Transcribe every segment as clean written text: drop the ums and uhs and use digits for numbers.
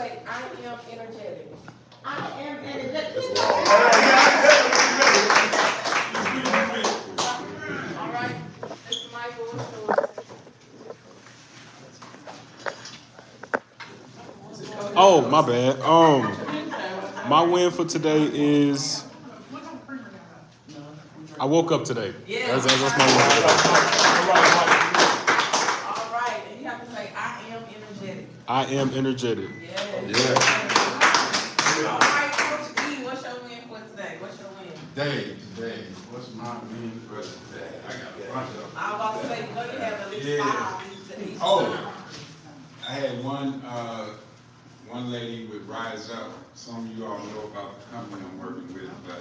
say, I am energetic. I am energetic. All right, Mr. Michael, what's yours? Oh, my bad. My win for today is I woke up today. Yeah. That's my win for today. All right, and you have to say, I am energetic. I am energetic. Yes. Yeah. All right, Coach E, what's your win for today? What's your win? Today, what's my win for today? I got a bunch of them. I was about to say, you know you have at least Yeah. 5 each Oh, time. I had one lady with Rise Up. Some of you all know about the company I'm working with, but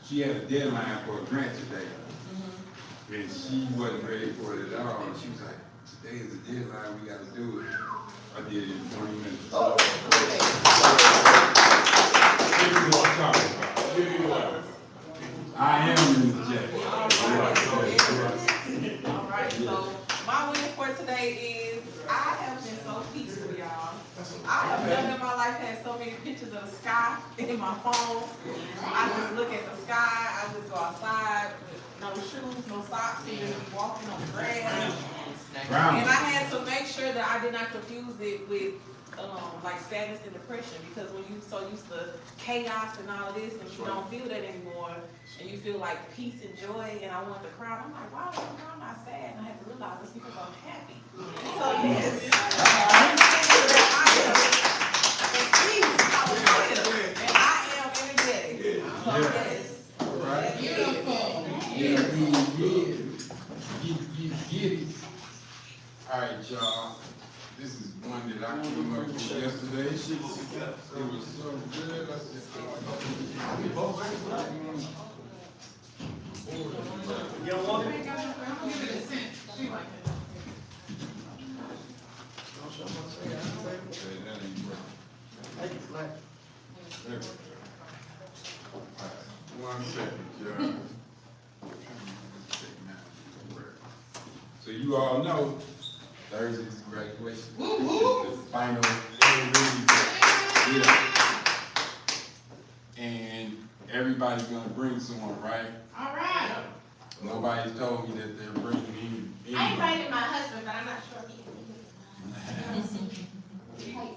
she had a deadline for a grant today. And she wasn't ready for it at all. And she was like, today is the deadline, we gotta do it. I did it in 20 minutes. Oh, Give me what I'm talking about. Give me what. I am energetic. all right, so my win for today is I have been so peaceful, y'all. I have never in my life had so many pictures of the sky in my phone. I just look at the sky, I just go outside with no shoes, no socks, and just be walking on the grass. And I had to make sure that I did not confuse it with like sadness and depression, because when you so used to chaos and all of this, and you don't feel that anymore, and you feel like peace and joy, and I want to cry. I'm like, why am I sad? And I had to realize it's because I'm happy. So yes, I am in peace. I was clear, and I am energetic. So yes, Right? Beautiful. Yeah. Get it. All right, y'all. This is one that I came up with yesterday. It was so good. I said, You don't want it? Give it a cent. She like it. that ain't right. Take it flat. There we go. All right, 1 second, y'all. So you all know Thursday's graduation. Woo woo. This is the final. And everybody's gonna bring someone, right? All right. Nobody's told me that they're bringing I anybody. invited my husband, but I'm not sure if he can.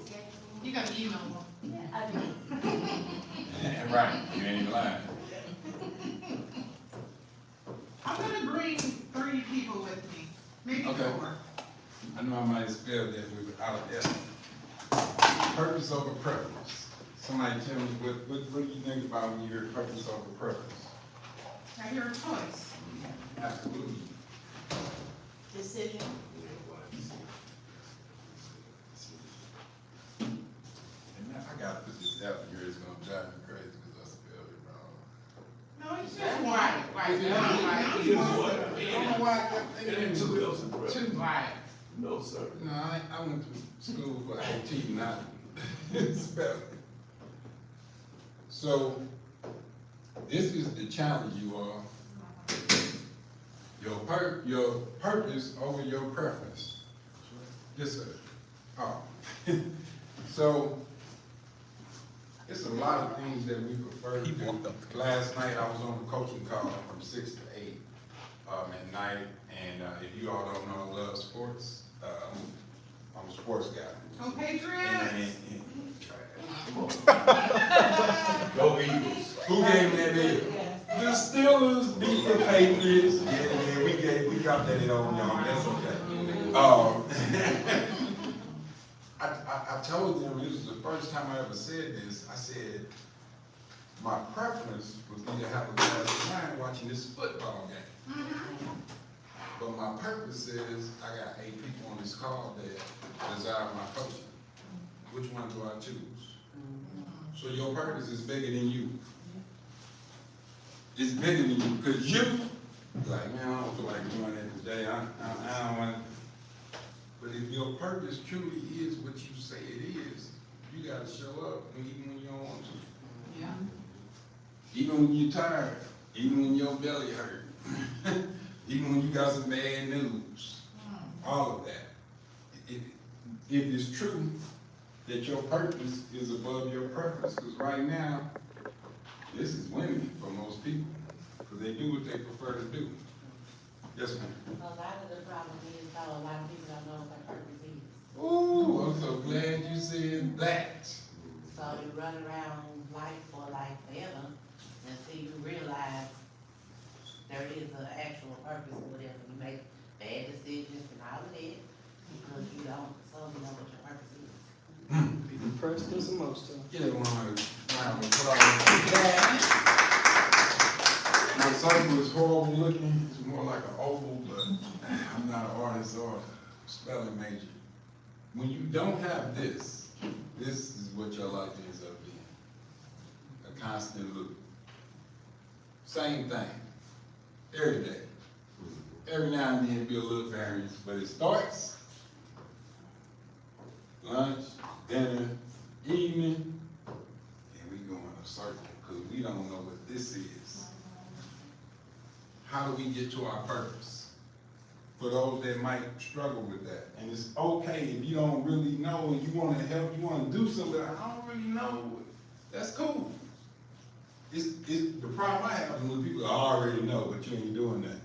You got to email him. I do. Right, you ain't lying. I'm gonna bring 3 people with me, maybe Okay. 4. I know I might have spelled that without an F. Purpose over preference. Somebody tell me, what do you think about when you hear purpose over preference? I hear a choice. Absolutely. Decision. And I gotta put this out here, it's gonna drive me crazy because I spelled it wrong. No, it's just right. Right. I don't know why I kept thinking two. Right. No, sir. No, I went to school for IT, not spelling. So, this is the challenge, you all. Your purpose over your preference. Yes, sir. Oh. So, it's a lot of things that we prefer to do. Last night, I was on a coaching call from 6 to 8 at night, and if you all don't know, I love sports. I'm a sports guy. Go Patriots. Go Eagles. Who gave me that deal? The Steelers beat the Patriots. Yeah, we got that in on y'all. That's okay. I told them, this was the first time I ever said this. I said, my preference would be to have a glass of wine watching this football game. But my purpose is, I got 8 people on this call that desire my coaching. Which one do I choose? So your purpose is bigger than you. It's bigger than you, because you, like, man, I don't feel like doing that today. I don't want to. But if your purpose truly is what you say it is, you got to show up even when you don't want to. Yeah. Even when you're tired, even when your belly hurt, even when you got some bad news, all of that. if it's true that your purpose is above your preference, because right now, this is winning for most people, because they do what they prefer to do. Yes, ma'am. A lot of the problem is, though, a lot of people don't know what their purpose is. Ooh, I'm so glad you said that. So you run around life for like forever until you realize there is an actual purpose or whatever. You make bad decisions and all of that because you don't solely know what your purpose is. Be depressed as the most of. Get it round of applause. My circle is horrible looking, it's more like an oval, but I'm not an artist or a spelling major. When you don't have this, this is what your life ends up being. A constant loop. Same thing, every day. Every now and then it'll be a little variance, but it starts lunch, dinner, evening, and we go in a circle, because we don't know what this is. How do we get to our purpose? For those that might struggle with that. And it's okay if you don't really know and you wanna help, you wanna do something, I don't really know, that's cool. The problem I have is when people already know, but you ain't doing that.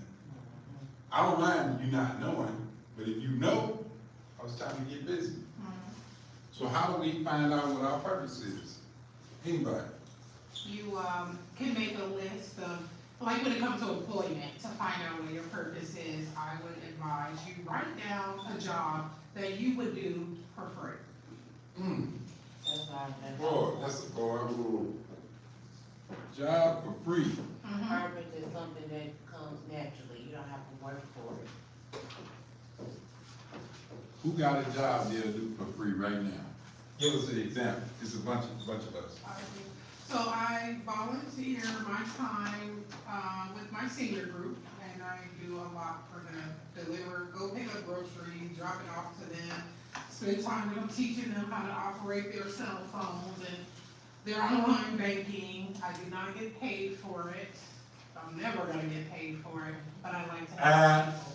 I don't mind you not knowing, but if you know, it's time to get busy. So how do we find out what our purpose is? Anybody? You, can make a list of, like when it comes to employment, to find out what your purpose is, I would advise you write down a job that you would do for free. That's why Boy, that's a boy. Job for free. purpose is something that comes naturally. You don't have to work for it. Who got a job they'll do for free right now? Give us an example. It's a bunch of us. So I volunteer my time, with my senior group, and I do a lot for them. Deliver, go pick up groceries, drop it off to them, spend time with them, teaching them how to operate their cell phones and their online banking. I do not get paid for it. I'm never gonna get paid for it, but I like to help people.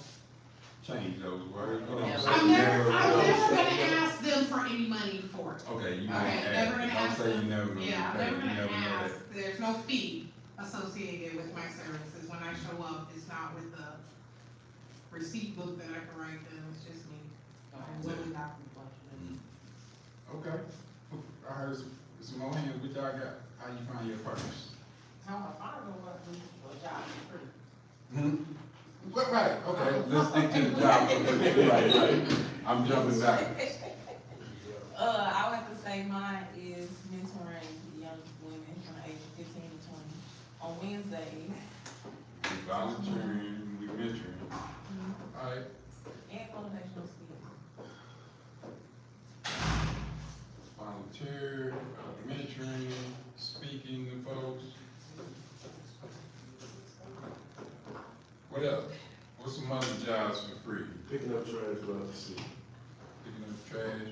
Change those words. I'm never gonna ask them for any money for it. Okay, you Okay, might never gonna ask. ask Don't say you them. never gonna Yeah, get I'm paid. never You gonna never know ask, that. there's no fee associated with my services. When I show up, it's not with the receipt book that I can write them, it's just me. What we got. Okay. I heard some more hands. What y'all got? How you find your purpose? How I don't know what job is free. Hmm? What, right, okay, let's stick to the job. Right. I'm jumping back. I would have to say mine is mentoring young women from the age of 15 to 20 on Wednesdays. We volunteering, we mentoring. All right. And motivational speaking. Volunteer, mentoring, speaking to folks. What else? What's some other jobs for free? Picking up trash without the seat. Picking up trash.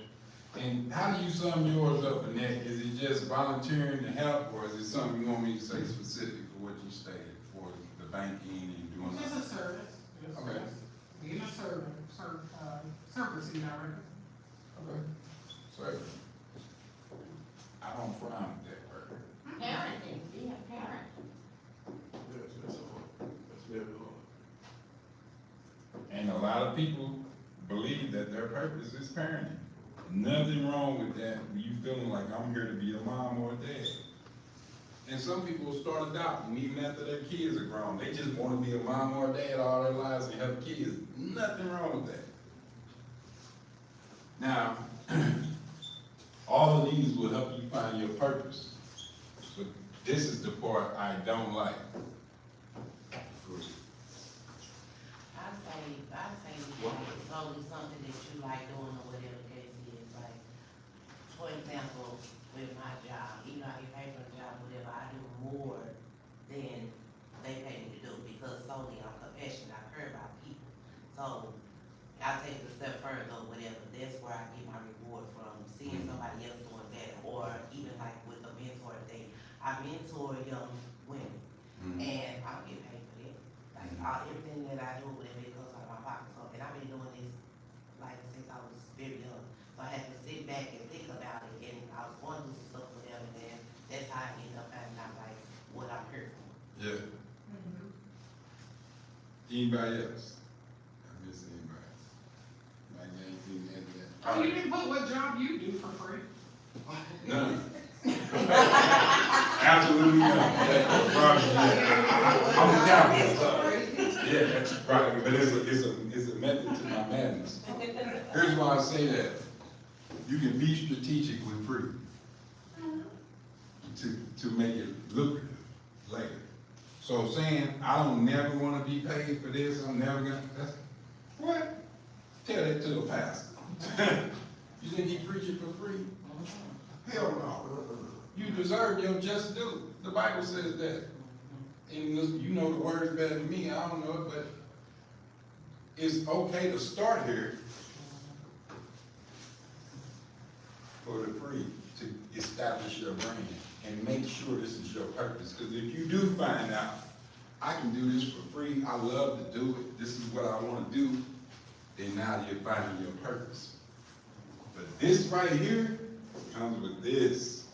And how do you sum yours up, Annette? Is it just volunteering to help, or is it something you want me to say specific for what you stated, for the banking and doing It's that? just a service. Just Okay. being a servicing director. Okay. So, I don't frown with that word. Parenting, being a parent. That's hard. That's very hard. And a lot of people believe that their purpose is parenting. Nothing wrong with that, you feeling like I'm here to be a mom or a dad. And some people start adopting even after their kids are grown. They just want to be a mom or a dad all their lives and have kids. Nothing wrong with that. Now, all of these will help you find your purpose. But this is the part I don't like. I'd say it's only something that you like doing or whatever the case is. Like, for example, with my job, even though I get paid for the job, whatever, I do more than they pay me to do because solely I'm compassionate, I care about people. So, I'll take it a step further or whatever, that's where I get my reward from, seeing somebody else doing better, or even like with a mentor thing. I mentor young women, and I don't get paid for that. Like, everything that I do, whatever, it goes out of my pocket. So, and I've been doing this, like, since I was very young. So I had back and think about it, and I was going through some stuff with them, and then that's how I ended up finding out like what I heard from. Yeah. Anybody else? I miss anybody? Like anything to add to that? Oh, you didn't put what job you do for free? None. Absolutely none. I'm a capitalist. Yeah, right, but it's a method to my madness. Here's why I say that. You can be strategic with free. To make it lucrative later. So saying, I don't never wanna be paid for this, I'm never gonna, that's, what? Tell that to the pastor. You think he preaching for free? Hell no. You deserve your just due. The Bible says that. And you know the words better than me, I don't know it, but it's okay to start here for the free, to establish your brand and make sure this is your purpose. Because if you do find out, I can do this for free, I love to do it, this is what I want to do, then now you're finding your purpose. But this right here comes with this.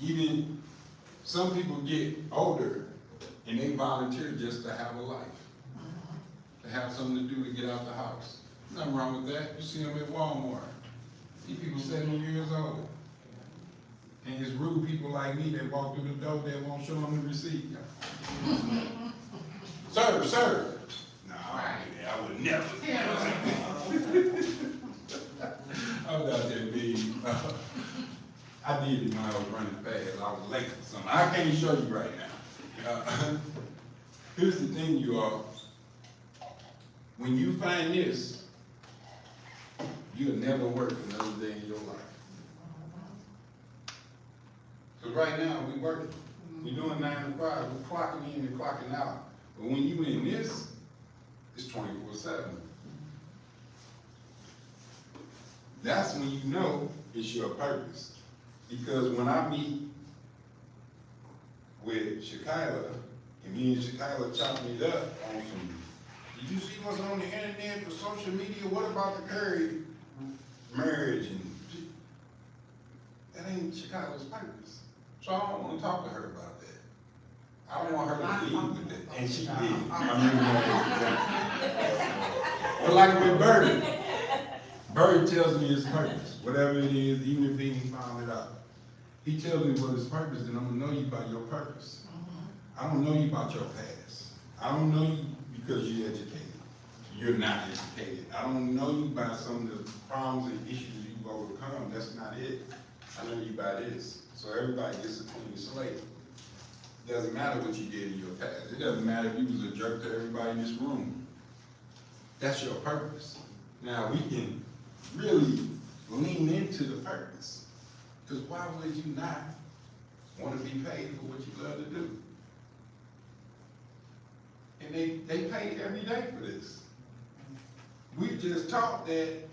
Even some people get older and they volunteer just to have a life, to have something to do to get out the house. Nothing wrong with that. You see them at Walmart. See people 70 years old. And it's rude people like me that walk through the door that won't show them the receipt. Sir. No, I would never. I was out there being, I did it when I was running fast. I was late for something. I can't show you right now. Here's the thing, you all. When you find this, you'll never work another day in your life. Because right now, we working. We're doing 9 to 5. We're clocking in and clocking out. But when you in this, it's 24/7. That's when you know it's your purpose. Because when I meet with Shekilah, and me and Shekilah chopping it up on some, did you see what's on the internet for social media? What about the Curry marriage? And that ain't Shekilah's purpose. So I don't want to talk to her about that. I don't want her to leave with that. And she did. But like with Bird tells me his purpose, whatever it is, even if he ain't found it out. He tells me what his purpose is, and I'm gonna know you by your purpose. I don't know you about your past. I don't know you because you're educated. You're not educated. I don't know you by some of the problems and issues you've overcome. That's not it. I know you by this. So everybody gets a clean slate. It doesn't matter what you did in your past. It doesn't matter if you was a jerk to everybody in this room. That's your purpose. Now we can really lean into the purpose. Because why would you not want to be paid for what you love to do? And they pay every day for this. We just taught that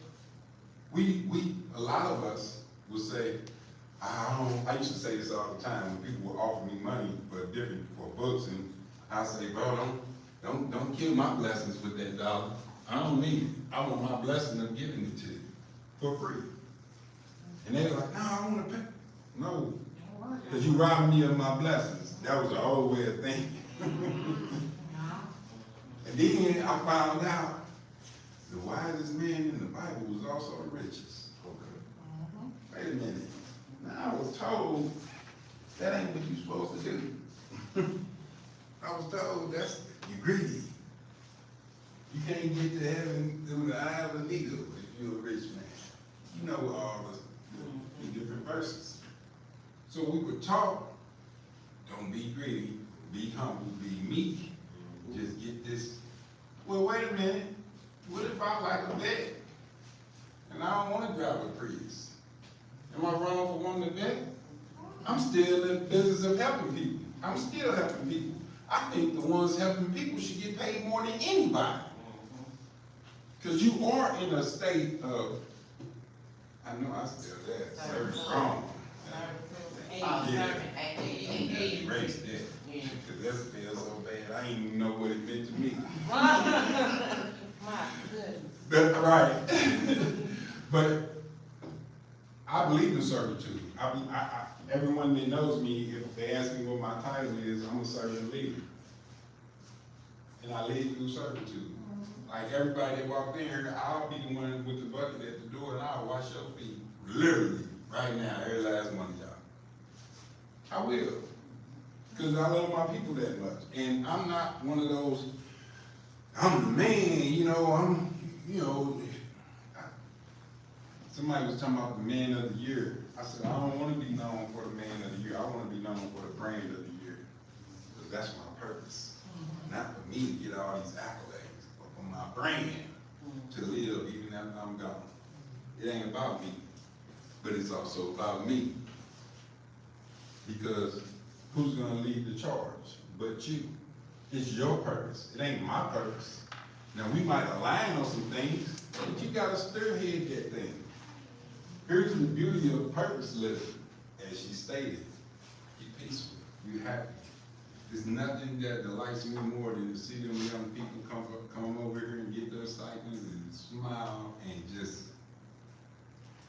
a lot of us will say, I used to say this all the time when people would offer me money for books, and I say, bro, don't kill my blessings with that dollar. I don't need it. I want my blessing of giving it to you for free. And they're like, no, I want to pay. No, because you robbed me of my blessings. That was the old way of thinking. And then I found out the wisest man in the Bible was also the richest. Wait a minute. Now I was told that ain't what you're supposed to do. I was told you're greedy. You can't get to heaven through the eye of a needle if you're a rich man. You know all the different verses. So we were taught, don't be greedy, be humble, be meek. Just get this. Well, wait a minute. What if I like a vet and I don't want to drive a Prius? Am I wrong for wanting a vet? I'm still in the business of helping people. I'm still helping people. I think the ones helping people should get paid more than anybody. Because you are in a state of, I know I still that, service wrong. Yeah, erase that. Because that feels so bad. I didn't even know what it meant to me. My goodness. Right. But I believe in servitude. Everyone that knows me, if they ask me what my title is, I'm a servant leader. And I lead through servitude. Like everybody that walked in here, I'll be the one with the bucket at the door and I'll wash your feet. Literally, right now, every last one of y'all. I will. Because I love my people that much. And I'm not one of those, I'm the man, somebody was talking about the man of the year. I said, I don't want to be known for the man of the year. I want to be known for the brand of the year. Because that's my purpose. Not for me to get all these accolades, but for my brand to live even after I'm gone. It ain't about me, but it's also about me. Because who's gonna lead the charge but you? It's your purpose. It ain't my purpose. Now we might align on some things, but you gotta spearhead that thing. Here's the beauty of purpose living, as she stated. Be peaceful, be happy. There's nothing that delights me more than to see them young people come over here and get their stipends and smile and just,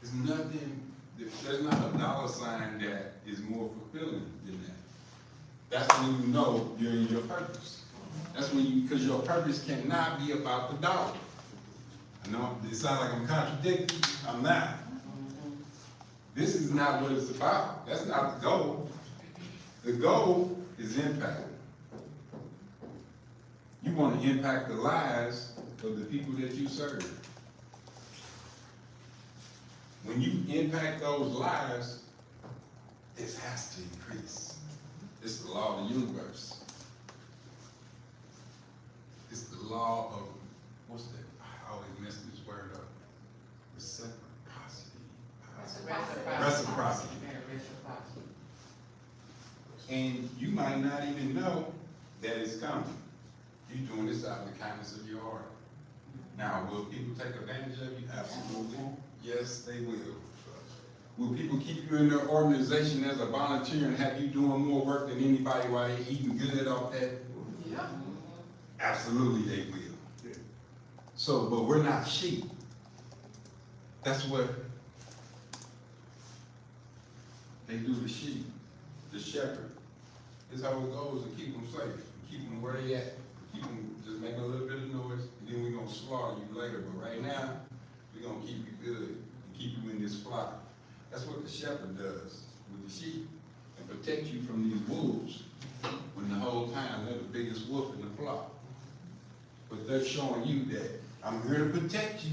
there's nothing, there's not a dollar sign that is more fulfilling than that. That's when you know you're in your purpose. That's when you, because your purpose cannot be about the dollar. I know it sounds like I'm contradicting, I'm not. This is not what it's about. That's not the goal. The goal is impact. You want to impact the lives of the people that you serve. When you impact those lives, it has to increase. It's the law of the universe. It's the law of, what's that? I always mess this word up. Reciprocity. And you might not even know that it's coming. You're doing this out of the kindness of your heart. Now, will people take advantage of you? Absolutely. Yes, they will. Will people keep you in their organization as a volunteer and have you doing more work than anybody while they're eating good off that? Yeah. Absolutely they will. So, but we're not sheep. That's what they do to sheep, the shepherd. It's how it goes to keep them safe, keep them where they at, keep them just making a little bit of noise, and then we're gonna slaughter you later. But right now, we're gonna keep you good and keep you in this flock. That's what the shepherd does with the sheep, and protect you from these wolves. When the whole time they're the biggest wolf in the flock. But they're showing you that I'm here to protect you.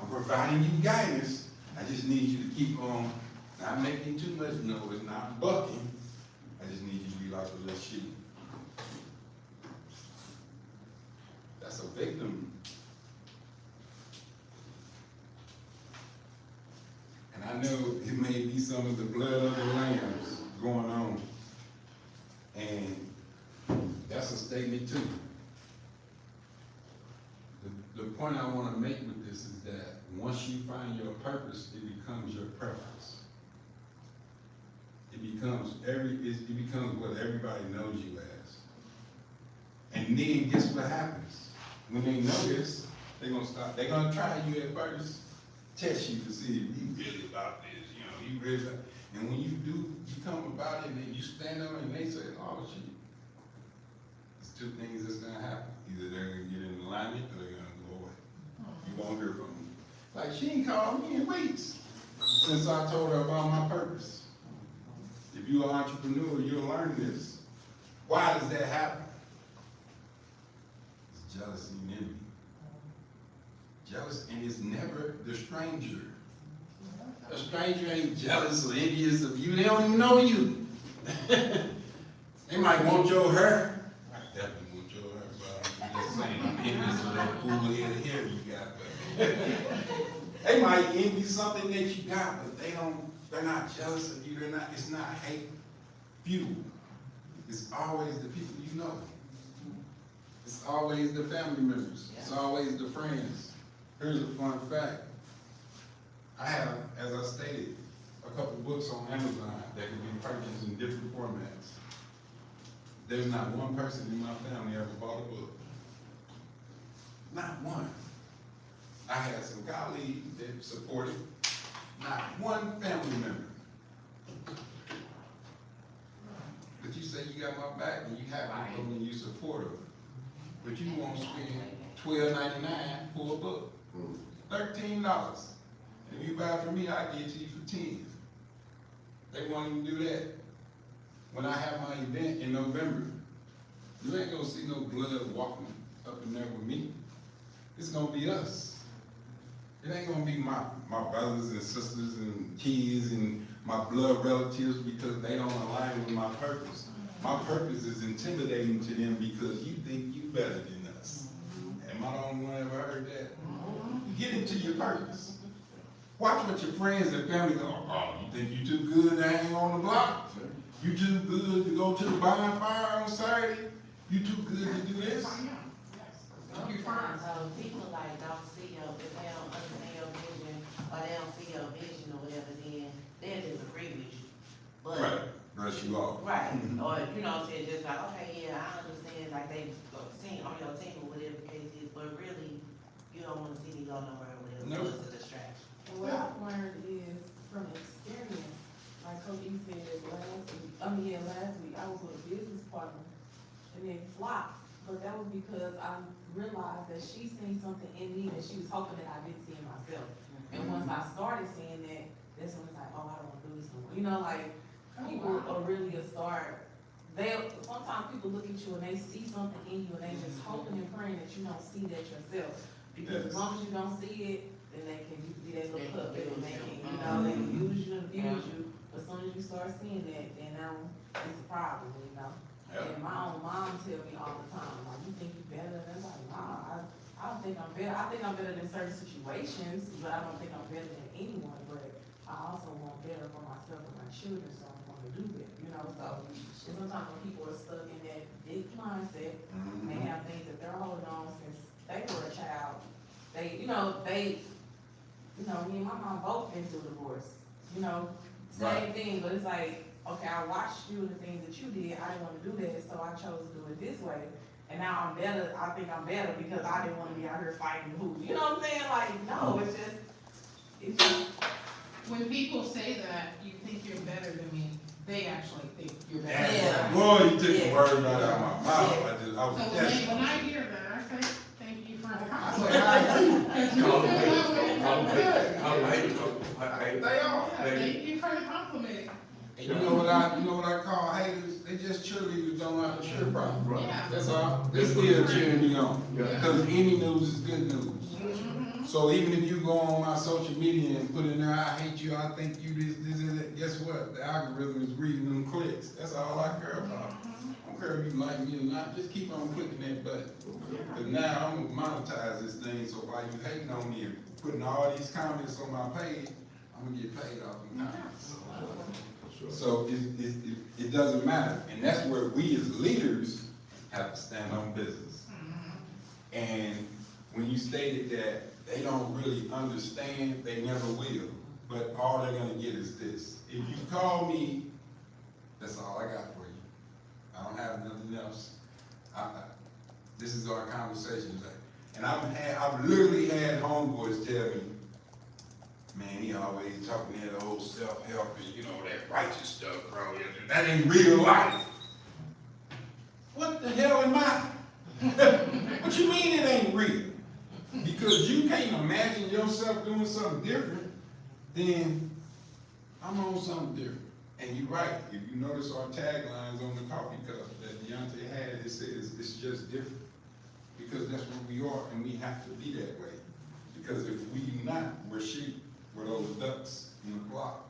I'm providing you guidance. I just need you to keep on not making too much noise, not bucking. I just need you to be like a little sheep. That's a victim. And I know it may be some of the blood of the lambs going on. And that's a statement too. The point I want to make with this is that once you find your purpose, it becomes your preference. It becomes what everybody knows you as. And then guess what happens? When they know this, they're gonna stop. They're gonna try you at first, test you to see if you really about this, you really. And when you do become about it, and then you stand up and they say, oh shit, there's two things that's gonna happen. Either they're gonna get in alignment or they're gonna go away. You won't hear from me. Like she ain't called me in weeks since I told her about my purpose. If you're an entrepreneur, you'll learn this. Why does that happen? It's jealousy and envy. Jealous, and it's never the stranger. A stranger ain't jealous or envious of you. They don't even know you. They might want your hair. I definitely want your hair, but I'm just saying, I'm envious of that cool head of hair you got. But they might envy something that you got, but they're not jealous of you. It's not hate fuel. It's always the people you know. It's always the family members. It's always the friends. Here's a fun fact. I have, as I stated, a couple books on Amazon that can be purchased in different formats. There's not one person in my family ever bought a book. Not one. I had some colleagues that supported, not one family member. But you say you got my back and you have me and you support her. But you won't spend $12.99 for a book, $13. If you buy it from me, I get it to you for 10. They won't even do that. When I have my event in November, you ain't gonna see no blood walking up in there with me. It's gonna be us. It ain't gonna be my brothers and sisters and kids and my blood relatives because they don't align with my purpose. My purpose is intimidating to them because you think you better than us. Am I the only one ever heard that? Get into your purpose. Watch what your friends and family go, oh, you think you too good to hang on the block? You too good to go to the bonfire on Saturday? You too good to do this? Don't be fine. People like don't see your, if they don't understand your vision, or they don't see your vision or whatever, then they'll disagree with you. But, Right, brush you off. right, or, you know what I'm saying, just like, okay, yeah, I understand, like they seen on your team or whatever the case is, but really, you don't wanna see me go nowhere or whatever, Nope. so it's a distraction. And what I've learned is from experience, like Coach E said last week, I was with a business partner and it flopped. But that was because I realized that she seen something in me that she was hoping that I didn't see in myself. And once I started seeing that, that's when it's like, oh, I don't wanna do this no more. You know, like, people are really a start. Sometimes people look at you and they see something in you and they just hoping and praying that you don't see that yourself. Because as long as you don't see it, then they can be that little puppet and they can, you know, they can use you and abuse you. But as soon as you start seeing that, then now it's a problem, you know? And my own mom tell me all the time, like, you think you better than everybody? Nah, I don't think I'm better. I think I'm better than certain situations, but I don't think I'm better than anyone. But I also want better for myself and my children, so I'm gonna do that, you know? So sometimes when people are stuck in that big mindset, and they have things that they're holding on since they were a child, me and my mom both been through divorce, you know? Same thing, but it's like, okay, I watched you and the things that you did, I didn't wanna do that, so I chose to do it this way. And now I'm better, I think I'm better because I didn't wanna be out here fighting who, you know what I'm saying? Like, no, it's just. When people say that, you think you're better than me, they actually think you're better. Yeah. Boy, you took the Yeah. word right out of my mouth. Yeah. I was So desperate. when I hear that, I say, thank you for the I compliment. say, I agree. Because you feel that way, Call I'm them good. haters. Call them haters. They are. Yeah, thank you for the compliment. And you know what I call haters? They just cheerleaders don't know how to cheer properly. Yeah. That's all. They still cheering me on. Yeah. Because any news is good news. Mhm. So even if you go on my social media and put in there, I hate you, I think you this, and that, guess what? The algorithm is reading them clicks. That's all I care about. I don't care if you like me or not, just keep on clicking that button. But now I'm gonna monetize this thing, so while you hating on me and putting all these comments on my page, I'm gonna get paid off them comments. So it doesn't matter, and that's where we as leaders have to stand on business. And when you stated that they don't really understand, they never will, but all they're gonna get is this. If you call me, that's all I got for you. I don't have nothing else. This is our conversation today. And I've literally had homeboys tell me, man, he always talking that old self-help and, you know, that righteous stuff, bro. That ain't real life. What the hell am I? What you mean it ain't real? Because you can't imagine yourself doing something different, then I'm on something different. And you're right. If you notice our taglines on the coffee cup that Deontay had, it says it's just different. Because that's what we are, and we have to be that way. Because if we do not, we're sheep. We're those ducks in the flock.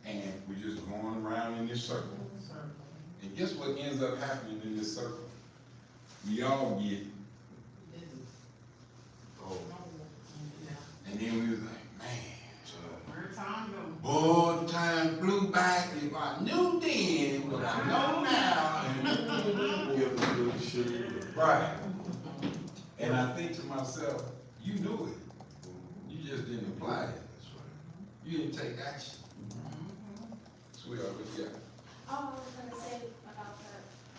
And we're just going around in this circle. And guess what ends up happening in this circle? We all get, and then we was like, man, Where time goes. boy, time flew by. If I knew then what I know now. Give them good shit. Right. And I think to myself, you knew it. You just didn't apply it. You didn't take action. Sweetheart, what you got? Oh, I was gonna say about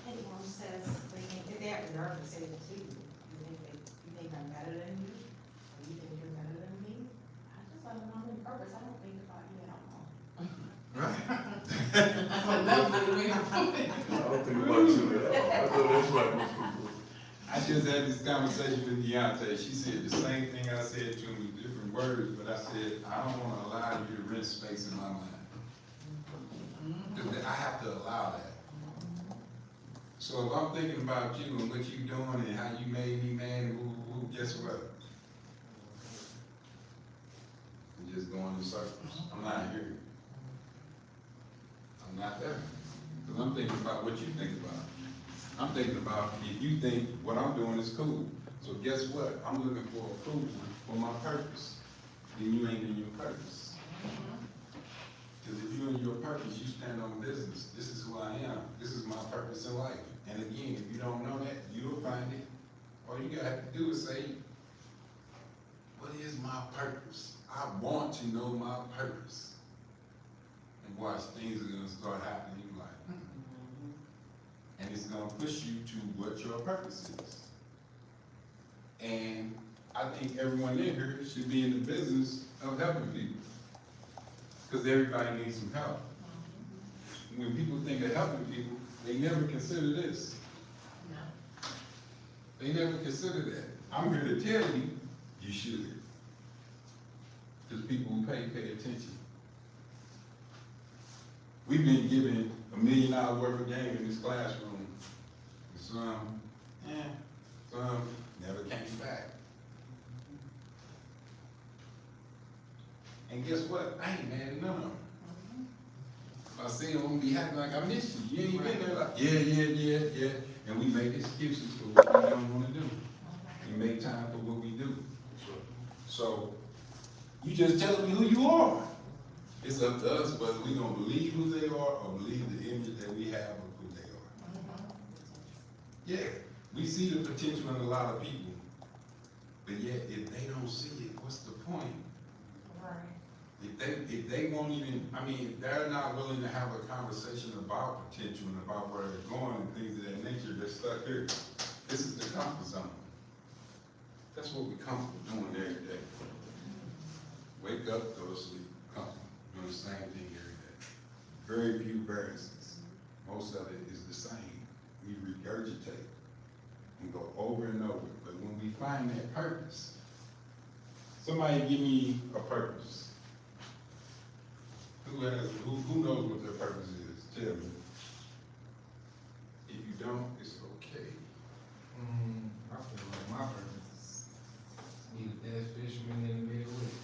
anyone says, they think, if they have the nerve to say it to you, you think I'm better than you? Or you think just had this conversation with Deontay. She said the same thing I said to him with different words, but I said, I don't wanna allow you to rent space in my mind. Cause I have to allow that. So if I'm thinking about you and what you doing and how you made me mad and who, guess what? I'm just going in circles. I'm not here. I'm not there. Cause I'm thinking about what you think about. I'm thinking about if you think what I'm doing is cool. So guess what? I'm looking for approval for my purpose. Then you ain't in your purpose. Cause if you're in your purpose, you stand on business. This is who I am. This is my purpose in life. And again, if you don't know that, you'll find it. All you gotta have to do is say, what is my purpose? I want to know my purpose. And watch, things are gonna start happening. You like, and it's gonna push you to what your purpose is. And I think everyone in here should be in the business of helping people. Because everybody needs some help. When people think of helping people, they never consider this. They never consider that. I'm here to tell you, you should. Because people who pay attention. We've been given $1 million worth of game in this classroom. Some never came back. And guess what? I ain't mad at none of them. If I see them, I'm gonna be happy like I miss you. You ain't been there like, yeah. And we make excuses for what we don't wanna do. We make time for what we do. So, you just tell me who you are. It's up to us whether we gonna believe who they are or believe the image that we have of who they are. Yeah, we see the potential in a lot of people, but yet if they don't see it, what's the point? If they won't even, I mean, if they're not willing to have a conversation about potential and about where they're going and things of that nature, they're stuck here. This is the comfort zone. That's what we're comfortable doing every day. Wake up, go to sleep, comfortable, doing the same thing every day. Very few variances. Most of it is the same. We regurgitate and go over and over. But when we find that purpose, somebody give me a purpose. Who knows what their purpose is? Tell me. If you don't, it's okay. I feel like my purpose is be the best fisherman in the Midwest.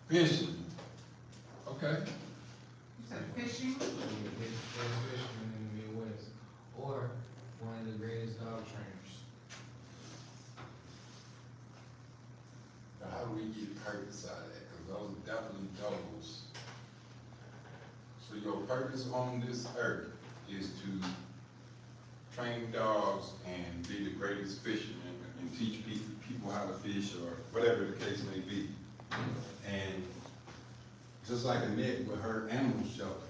Fishing. Okay. You said fishing? Be the best fisherman in the Midwest, or one of the greatest dog trainers. Now, how do we get purpose out of that? Because those are definitely goals. So your purpose on this earth is to train dogs and be the greatest fisherman and teach people how to fish or whatever the case may be. And just like Annette with her animal shelter,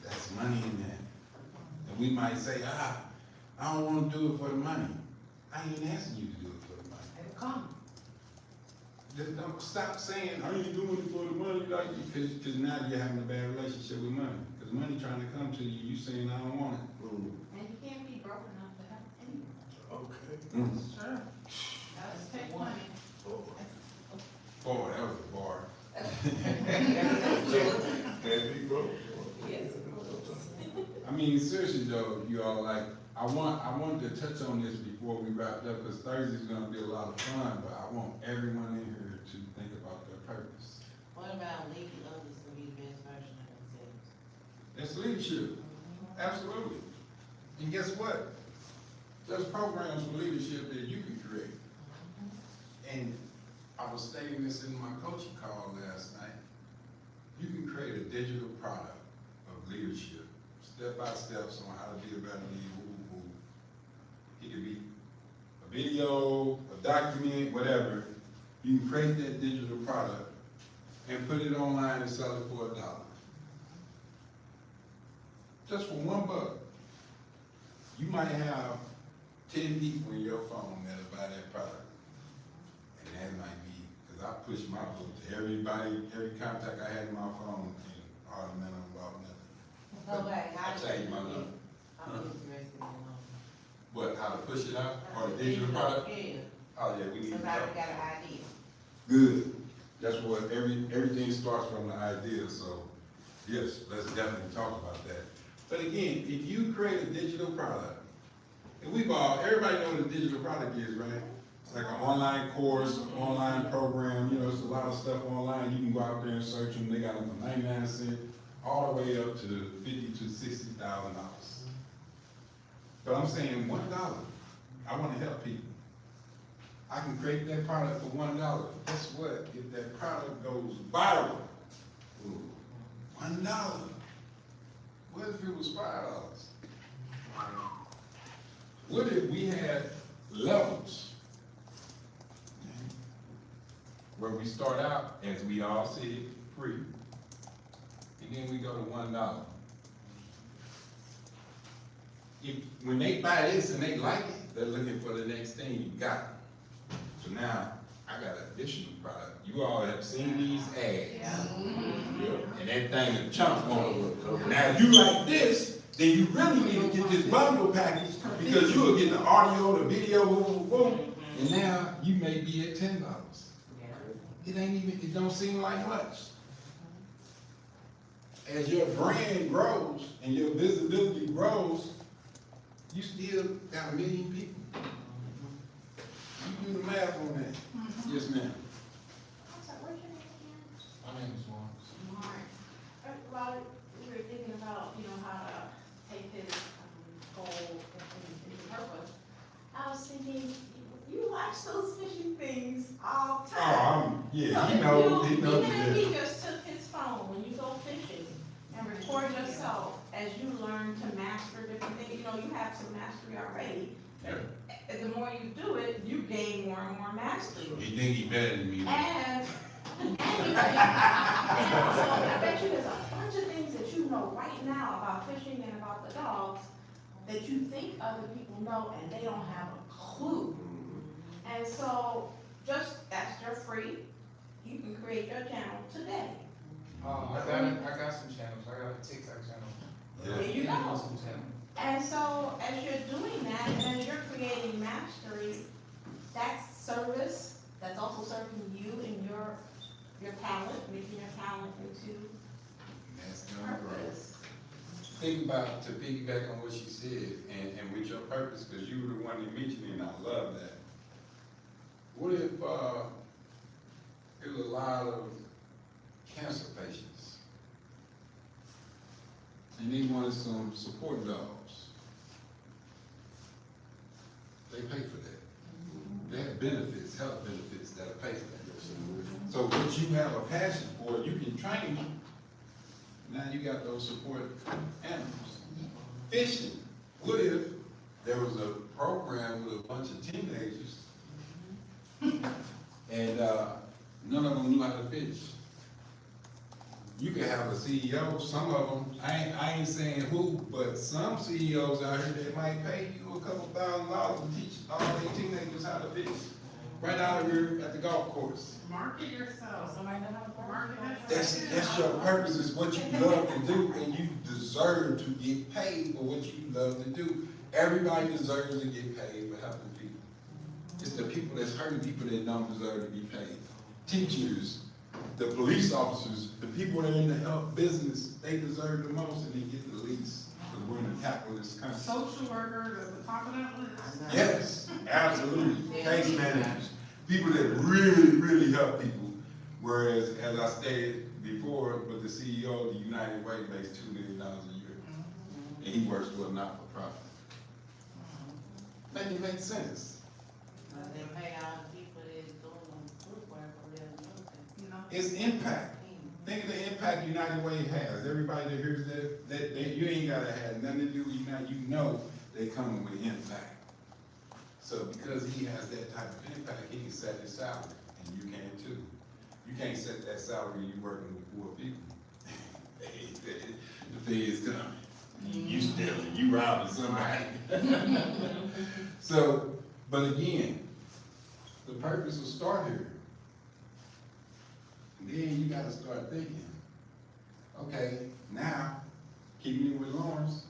that's money in that. And we might say, I don't want to do it for the money. I ain't asking you to do it for the money. It'll come. Just don't stop saying, I ain't doing it for the money, like, because now you're having a bad relationship with money. Because money trying to come to you, you saying, I don't want it. And you can't be broke enough to have anyone. Okay. Sure. That's take money. Boy, that was a bar. Can't be broke. I mean, seriously though, you all, like, I wanted to touch on this before we wrapped up, because Thursday's gonna be a lot of fun, but I want everyone in here to think about their purpose. What about leading others to be the best version of themselves? That's leadership, absolutely. And guess what? There's programs for leadership that you can create. And I was stating this in my coaching call last night. You can create a digital product of leadership, step-by-steps on how to be a better leader. It could be a video, a document, whatever. You can create that digital product and put it online and sell it for $1. Just for $1. You might have 10 people in your phone that'll buy that product. And that might be, because I push my book to everybody, every contact I had in my phone, and all the men about nothing. Go back, I'll tell you my number. I'm interested in What, how to push it out, or the digital product? Yeah, Oh, yeah, we need to somebody talk. got an idea. Good. That's what, everything starts from the idea, so, yes, let's definitely talk about that. But again, if you create a digital product, and everybody knows what a digital product is, right? It's like an online course, an online program, you know, there's a lot of stuff online, you can go out there and search them, they got them for 99 cents, all the way up to $50,000 to $60,000. But I'm saying $1, I wanna help people. I can create that product for $1. Guess what? If that product goes viral, $1. What if it was $5? What if we had levels? Where we start out, as we all see, free, and then we go to $1. When they buy this and they like it, they're looking for the next thing you got. So now, I got an additional product. You all have seen these ads. And that thing is chunk on it. Now, if you like this, then you really need to get this bundle package because you will get the audio, the video, and now you may be at $10. It don't seem like much. As your brand grows and your visibility grows, you still got 1 million people. You do the math on that. Yes, ma'am. I'm sorry, what's your name again? My name is Lawrence. Mark. While we were thinking about, how to take this, goal into purpose, I was thinking, you watch those fishing things all the time. Yeah, So he knows, if he you- knows. Even if he just took his phone when you go fishing and record yourself as you learn to master different things, you have some mastery already. And the more you do it, you gain more and more mastery. He think he better than me. And so I bet you there's a bunch of things that you know right now about fishing and about the dogs that you think other people know and they don't have a clue. And so, just, that's your free, you can create your channel today. I got some channels. I got a TikTok channel. There you go. Some channel. And so, as you're doing that, and as you're creating mastery, that's service, that's also serving you and your talent, making your talent into That's gonna grow. purpose. Think about, to piggyback on what she said, and with your purpose, because you were the one that mentioned it, and I love that. What if, there was a lot of cancer patients, and they wanted some support dogs? They pay for that. They have benefits, health benefits that'll pay for that. So what you have a passion for, you can train them. Now you got those support animals. Fishing. What if there was a program with a bunch of teenagers and none of them knew how to fish? You could have a CEO, some of them, I ain't saying who, but some CEOs out here that might pay you a couple $1,000 to teach all their teenagers how to fish. Right out here at the golf course. Market yourself. Market That's your purpose, is what you love to do, and you deserve to get paid for what you love to do. Everybody deserves to get paid for helping people. It's the people that's hurting people that don't deserve to be paid. Teachers, the police officers, the people that are in the health business, they deserve the most and they get the least. Because we're in a capitalist country. Social workers at the top of that list. Yes, absolutely. Case managers, people that really, really help people. Whereas, as I stated before, but the CEO of the United Way makes $2 million a year. And he works for a not-for-profit. Make it make sense. They pay all the people that's doing good work for them. It's impact. Think of the impact United Way has. Everybody that hears that you ain't gotta have nothing to do with United, you know they coming with impact. So because he has that type of impact, he can set his salary, and you can too. You can't set that salary, you working with 4 people. The feds coming. You stealing, you robbing somebody. So, but again, the purpose will start here. And then you gotta start thinking, okay, now, keeping it with Lawrence,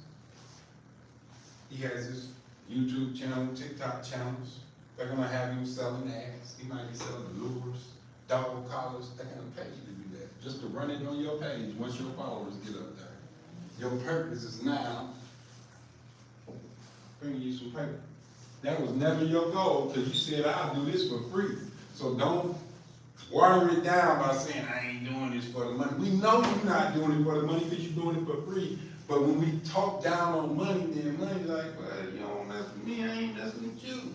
he has YouTube channel, TikTok channels. They're gonna have you selling ads. He might be selling lures, dog collars. They're gonna pay you to do that, just to run it on your page once your followers get up there. Your purpose is now bringing you some paper. That was never your goal, because you said, I'll do this for free. So don't water it down by saying, I ain't doing this for the money. We know you're not doing it for the money because you're doing it for free. But when we talk down on money, then money's like, well, you don't mess with me, I ain't messing with you.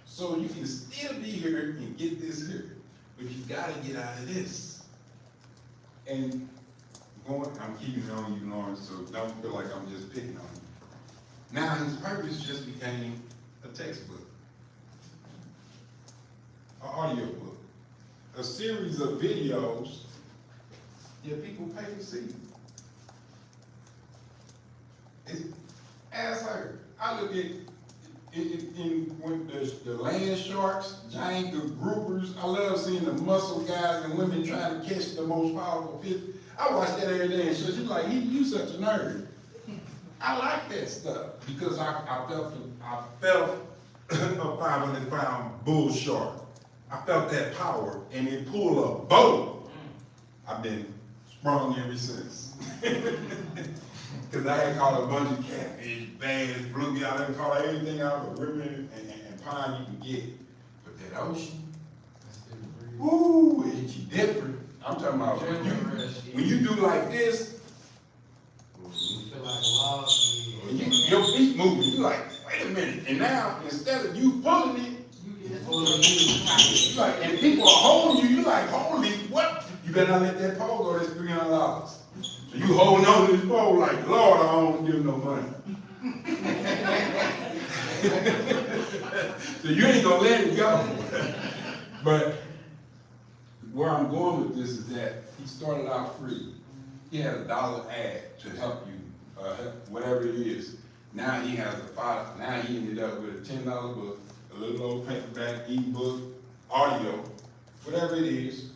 So you can still be here and get this here, but you gotta get out of this. And I'm keeping on you, Lawrence, so don't feel like I'm just picking on you. Now his purpose just became a textbook, an audio book, a series of videos that people pay to see. As I look at when the land sharks, giant groupers, I love seeing the muscle guys and women trying to catch the most powerful fish. I watch that every day and she's like, you such a nerd. I like that stuff because I felt a 500-pound bull shark. I felt that power and it pulled a boat. I've been sprung ever since. Because I had caught a bunch of catfish, bass, bluegill, I done caught everything out of the river and pond you can get. But that ocean, ooh, it hit you different. I'm talking about when you do like this, You feel like a log. and your feet moving, you like, wait a minute. And now, instead of you pulling it, you like, and people are holding you, you like, holy, what? You better not let that pole go, that's $300. So you holding on to this pole like, Lord, I don't give no money. So you ain't gonna let it go. But where I'm going with this is that he started out free. He had a $1 ad to help you, whatever it is. Now he has now he ended up with a $10 book, a little old paperback, ebook, audio, whatever it is,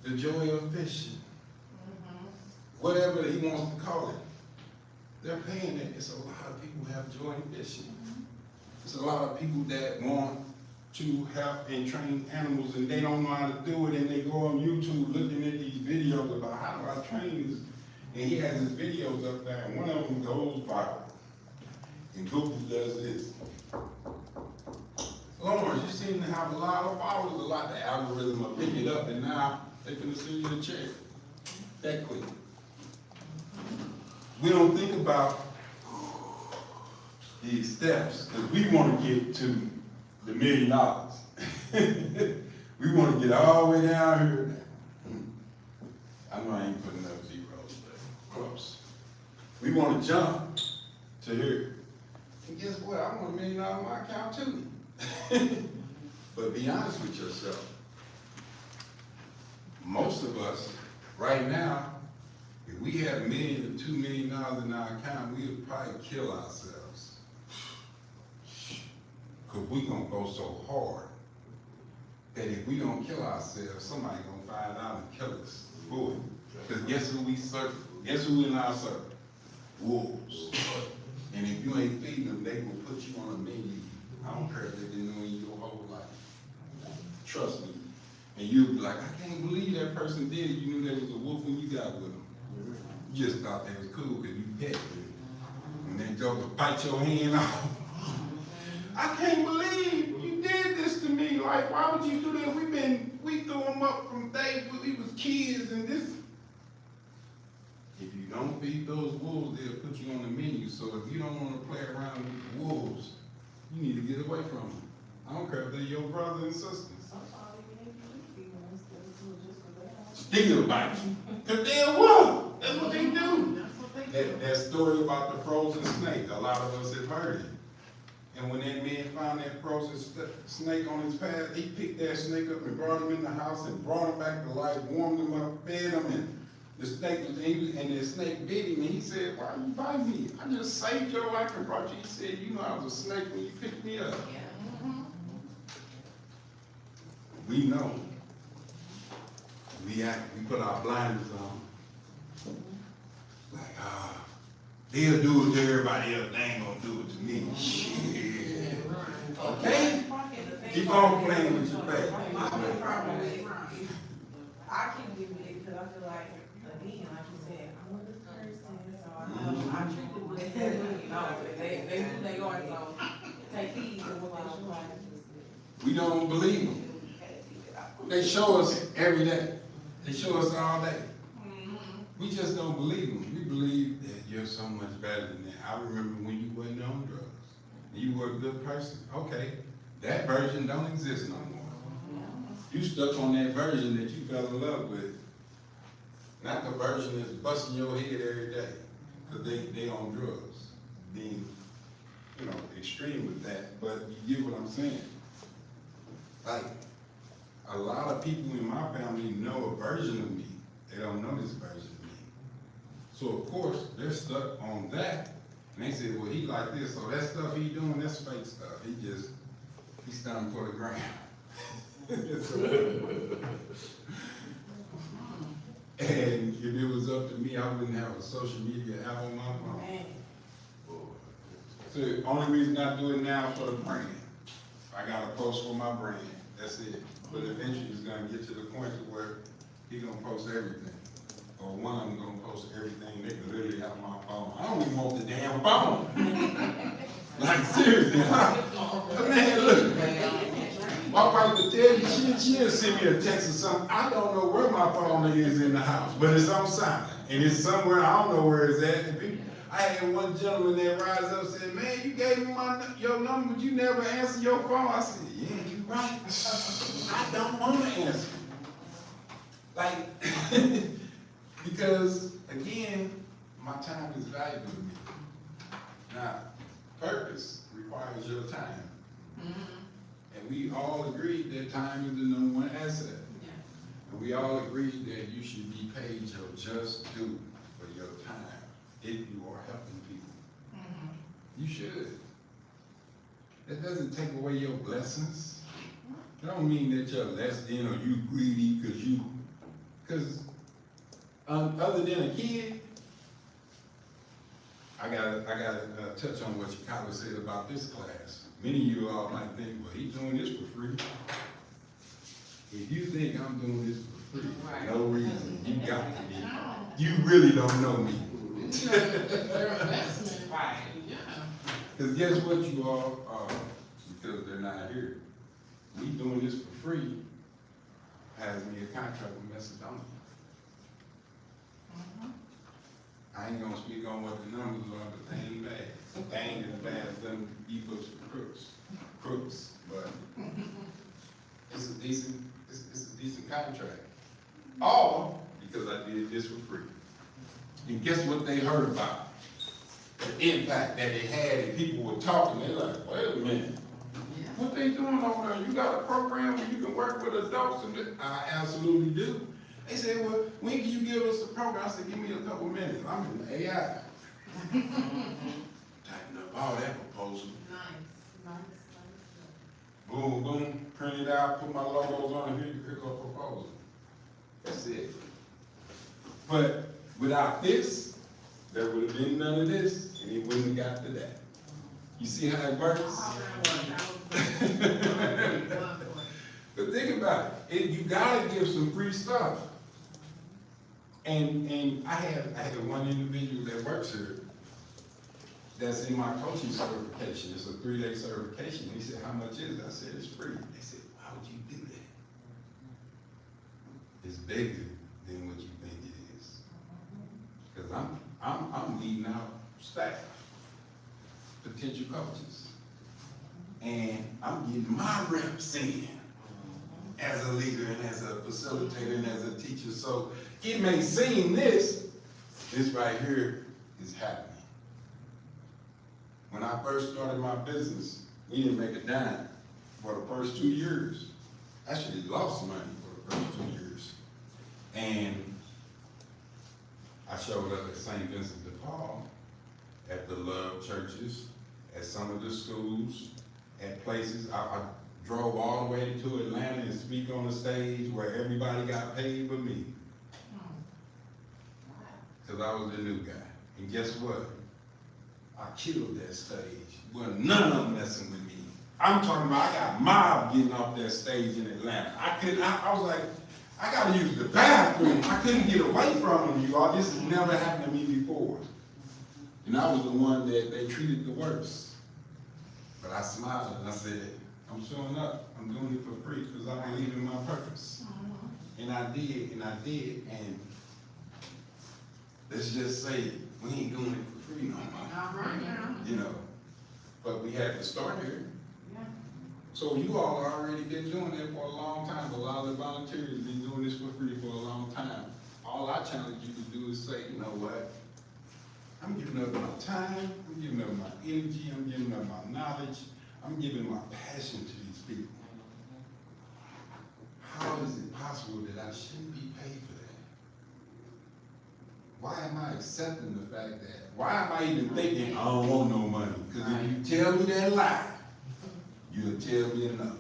the joy of fishing. Whatever he wants to call it. They're paying it. It's a lot of people who have joy in fishing. It's a lot of people that want to help and train animals and they don't know how to do it and they go on YouTube looking at these videos about how do I train this. And he has his videos up there and one of them goes viral. And Google does this. Lawrence, you seem to have a lot of followers, a lot. The algorithm will pick it up and now they're gonna send you a check that quick. We don't think about these steps because we want to get to the $1 million. We want to get all the way down here. I know I ain't putting up zeros, but close. We want to jump to here. And guess what? I want $1 million on my account too. But be honest with yourself. Most of us right now, if we had $1 million or $2 million in our account, we would probably kill ourselves. Because we're going to go so hard that if we don't kill ourselves, somebody going to find out and kill us. Boy. Because guess who we serve? Guess who in our circle? Wolves. And if you ain't feeding them, they will put you on a menu. I don't care if they've been knowing you your whole life. Trust me. And you'll be like, I can't believe that person did it. You knew there was a wolf when you got with them. You just thought that was cool because you pet them. And they go to bite your hand off. I can't believe you did this to me. Like, why would you do that? We threw them up from day when we was kids and this. If you don't feed those wolves, they'll put you on the menu. So if you don't want to play around with the wolves, you need to get away from them. I don't care if they're your brother and sister. Still bite you. Because they're what? That's what they do. That story about the frozen snake, a lot of us have heard it. And when that man found that frozen snake on his path, he picked that snake up and brought him in the house and brought him back to life, warmed him up, fed him, and the snake was and the snake bit him, and he said, why are you biting me? I just saved your life and brought you. He said, you know I was a snake when you picked me up. We know. We put our blinders on. Like, They'll do it to everybody else, they ain't gonna do it to me. Shit. Okay? Keep on playing with your baby. My only problem is, I keep giving it because I feel like, again, like you said, I'm with this person, so I know, I treat them with that, you know, they do they are, so take heed to what they show us. We don't believe them. They show us every day. They show us all day. We just don't believe them. We believe that you're so much better than that. I remember when you wasn't on drugs. You were a good person. Okay, that version don't exist no more. You stuck on that version that you fell in love with. Not the version that's busting your head every day. Because they on drugs. Being, you know, extreme with that. But you get what I'm saying. Like, a lot of people in my family know a version of me. They don't know this version of me. So of course, they're stuck on that. And they say, well, he like this, so that stuff he doing, that's fake stuff. He's standing for the gram. And if it was up to me, I wouldn't have a social media app on my phone. So the only reason I do it now is for the brand. I got a post for my brand, that's it. But eventually it's gonna get to the point to where he gonna post everything. Or one of them gonna post everything, they can literally have my phone. I don't even want the damn phone. Like seriously, man, look. My wife could tell you, she'll send me a text or something. I don't know where my phone is in the house, but it's on silent. And it's somewhere, I don't know where it's at. And people, I had one gentleman that rise up and said, man, you gave me your number, but you never answer your phone. I said, yeah, you right. I don't want to answer. Like, because again, my time is valuable to me. Now, purpose requires your time. And we all agreed that time is the number one asset. And we all agreed that you should be paid your just due for your time if you are helping people. You should. That doesn't take away your blessings. It don't mean that you're less than or you greedy because other than a kid, I gotta touch on what Chicago said about this class. Many of you all might think, well, he's doing this for free. If you think I'm doing this for free for no reason, you got to be. You really don't know me. Right. Yeah. Because guess what you all are, because they're not here. Me doing this for free has me a contract with Macedonia. I ain't gonna speak on what the numbers are, but they ain't bad. They ain't as bad as them e-books for crooks, but it's a decent contract. All because I did this for free. And guess what they heard about? The impact that it had, and people were talking, they're like, wait a minute. What they doing over there? You got a program where you can work with adults? And I absolutely do. They said, well, when can you give us a program? I said, give me a couple minutes. I'm in the AI. Typing up all that proposal. Nice. Boom, boom, print it out, put my logos on it, here you pick up a proposal. That's it. But without this, there would have been none of this, and it wouldn't have got to that. You see how it works? But think about it. You gotta give some free stuff. And I had one individual that works here that's in my coaching certification. It's a 3-day certification. He said, how much is it? I said, it's free. They said, why would you do that? It's bigger than what you think it is. Because I'm weeding out staff, potential coaches. And I'm getting my reps in as a leader and as a facilitator and as a teacher. So it may seem this right here is happening. When I first started my business, we didn't make a dime for the first 2 years. Actually lost money for the first 2 years. And I showed up at St. Vincent de Paul, at the Love churches, at some of the schools, at places. I drove all the way to Atlanta and speak on the stage where everybody got paid but me. Because I was the new guy. And guess what? I killed that stage. Well, none of them messing with me. I'm talking about I got mob getting off that stage in Atlanta. I was like, I gotta use the bathroom. I couldn't get away from them, you all. This has never happened to me before. And I was the one that they treated the worst. But I smiled and I said, I'm showing up. I'm doing it for free because I believe in my purpose. And I did, and let's just say we ain't doing it for free no more. All right now. You know, but we had to start here. Yeah. So you all already been doing that for a long time. A lot of the volunteers have been doing this for free for a long time. All I challenge you to do is say, you know what? I'm giving up my time, I'm giving up my energy, I'm giving up my knowledge, I'm giving my passion to these people. How is it possible that I shouldn't be paid for that? Why am I accepting the fact that, why am I even thinking I don't want no money? Because if you tell me that lie, you'll tell me enough.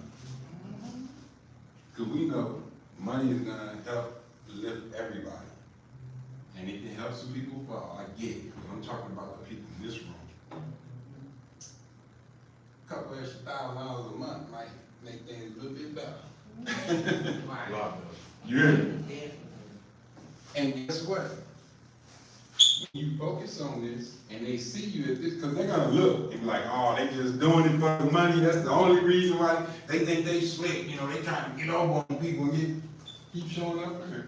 Because we know money is gonna help lift everybody. And it can help some people fall, I get it. But I'm talking about the people in this room. A couple extra $1,000 a month might make things a little bit better. You hear me? And guess what? When you focus on this and they see you at this, because they're gonna look and be like, oh, they just doing it for the money. That's the only reason why they think they slick. You know, they trying to get over on people and keep showing up for her.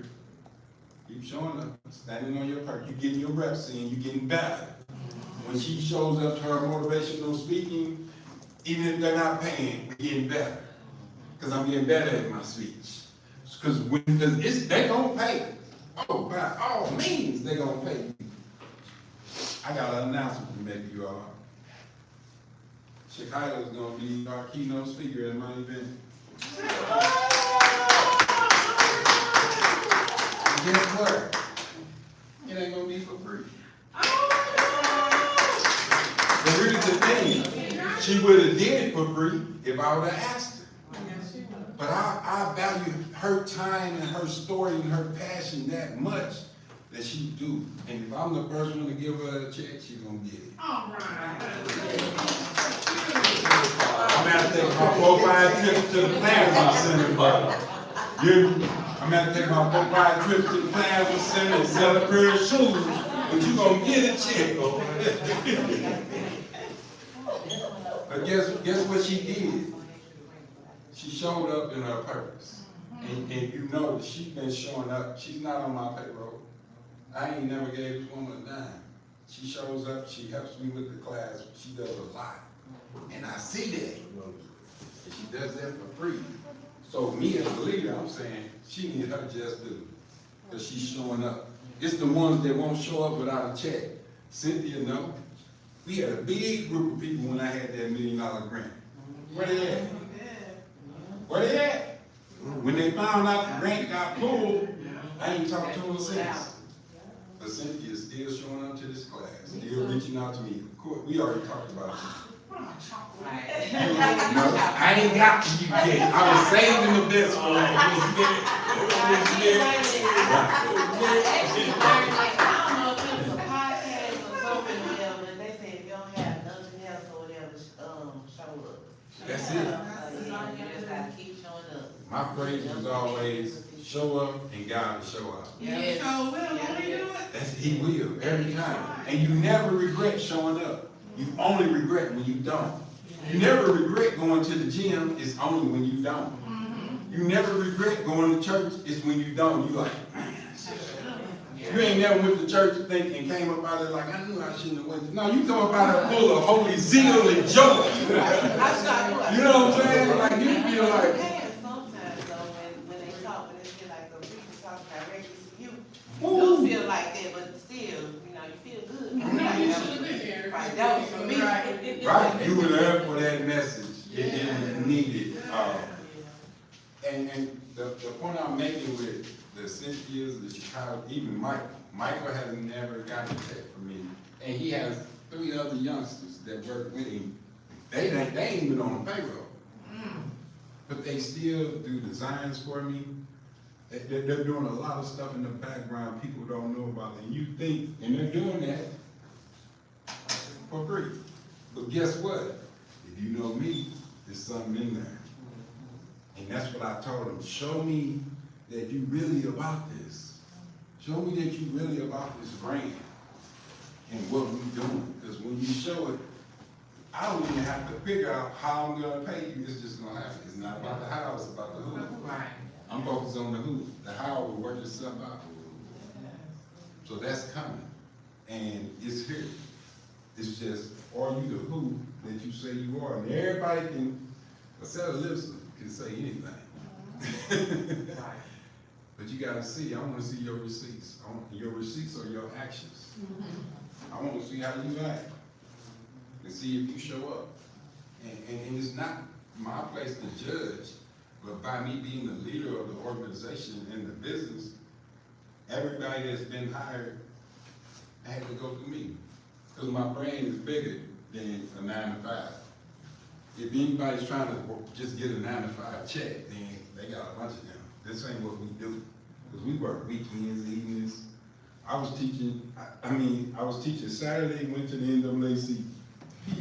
Keep showing up, standing on your part. You getting your reps in, you getting better. When she shows up to her motivational speaking, even if they're not paying, we're getting better. Because I'm getting better at my speech. Because they gonna pay. Oh, by all means, they gonna pay. I got an announcement to make you all. Chicago's gonna be our keynote speaker at my event. And guess what? It ain't gonna be for free. But here's the thing, she would have did it for free if I would have asked her. But I value her time and her story and her passion that much that she do. And if I'm the first one to give her a check, she's gonna get it. All right. I'm gonna take my 4-5 trips to the Plasma Center. I'm gonna take my 4-5 trips to the Plasma Center and sell a pair of shoes, but you gonna get a check. But guess what she did? She showed up in her purpose. And you know that she's been showing up. She's not on my payroll. I ain't never gave this woman a dime. She shows up, she helps me with the class, she does a lot. And I see that. And she does that for free. So me as a leader, I'm saying she needs her just due. Because she's showing up. It's the ones that won't show up without a check. Cynthia, no. We had a big group of people when I had that $1 million grant. Where they at? Where they at? When they found out the grant got pulled, I ain't talked to them since. But Cynthia's still showing up to this class, still reaching out to me. Of course, we already talked about it. No, I ain't got to you yet. I was saving the best for That's it. My phrase was always show up and God will show up. Yes. So will he do it? He will every time. And you never regret showing up. You only regret when you don't. You never regret going to the gym, it's only when you don't. You never regret going to church, it's when you don't. You like, man, you ain't never went to church and came up out of it like, I knew I shouldn't have went. No, you come up out of it full of holy zeal and joy. You know what I'm saying? Like you feel like, sometimes though, when they talk, and they feel like the people talk directly to you, you feel like that, but still, you know, you feel good. You should have been here. Right, that was for me. right, you were there for that message. It was needed. And the point I'm making with the Cynthia's, the Chicago, even Michael has never gotten a check from me. And he has 3 other youngsters that work with him. They ain't even on the payroll. But they still do designs for me. They're doing a lot of stuff in the background people don't know about. And you think, and they're doing that for free. But guess what? If you know me, there's something in there. And that's what I told him. Show me that you really about this. Show me that you really about this brand and what we doing. Because when you show it, I don't even have to figure out how I'm gonna pay you. It's just gonna happen. It's not about the how, it's about the who. Right. I'm focused on the who. The how will work itself out. So that's coming. And it's here. It's just, are you the who that you say you are? And everybody can, a set of lips can say anything. Right. But you gotta see, I wanna see your receipts. Your receipts are your actions. I wanna see how you act. And see if you show up. And it's not my place to judge, but by me being the leader of the organization and the business, everybody that's been hired had to go through me. Because my brain is bigger than a 9 to 5. If anybody's trying to just get a 9 to 5 check, then they got a bunch of them. This ain't what we do. Because we work weekends, evenings. I was teaching Saturday, went to the NAACP.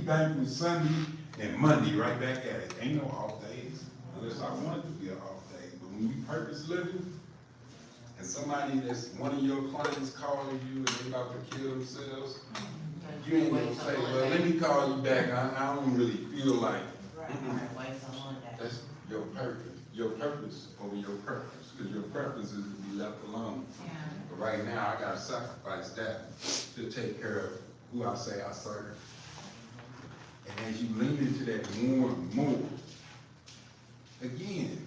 Bank was Sunday and Monday right back at it. Ain't no off days, unless I wanted to be an off day. But when you purpose living, and somebody that's one of your clients calling you and they about to kill themselves, you ain't gonna say, well, let me call you back. I don't really feel like it. Right, wait till Monday. That's your purpose over your preference, because your preference is to be left alone. Yeah. But right now, I gotta sacrifice that to take care of who I say I serve. And as you lean into that more and more, again,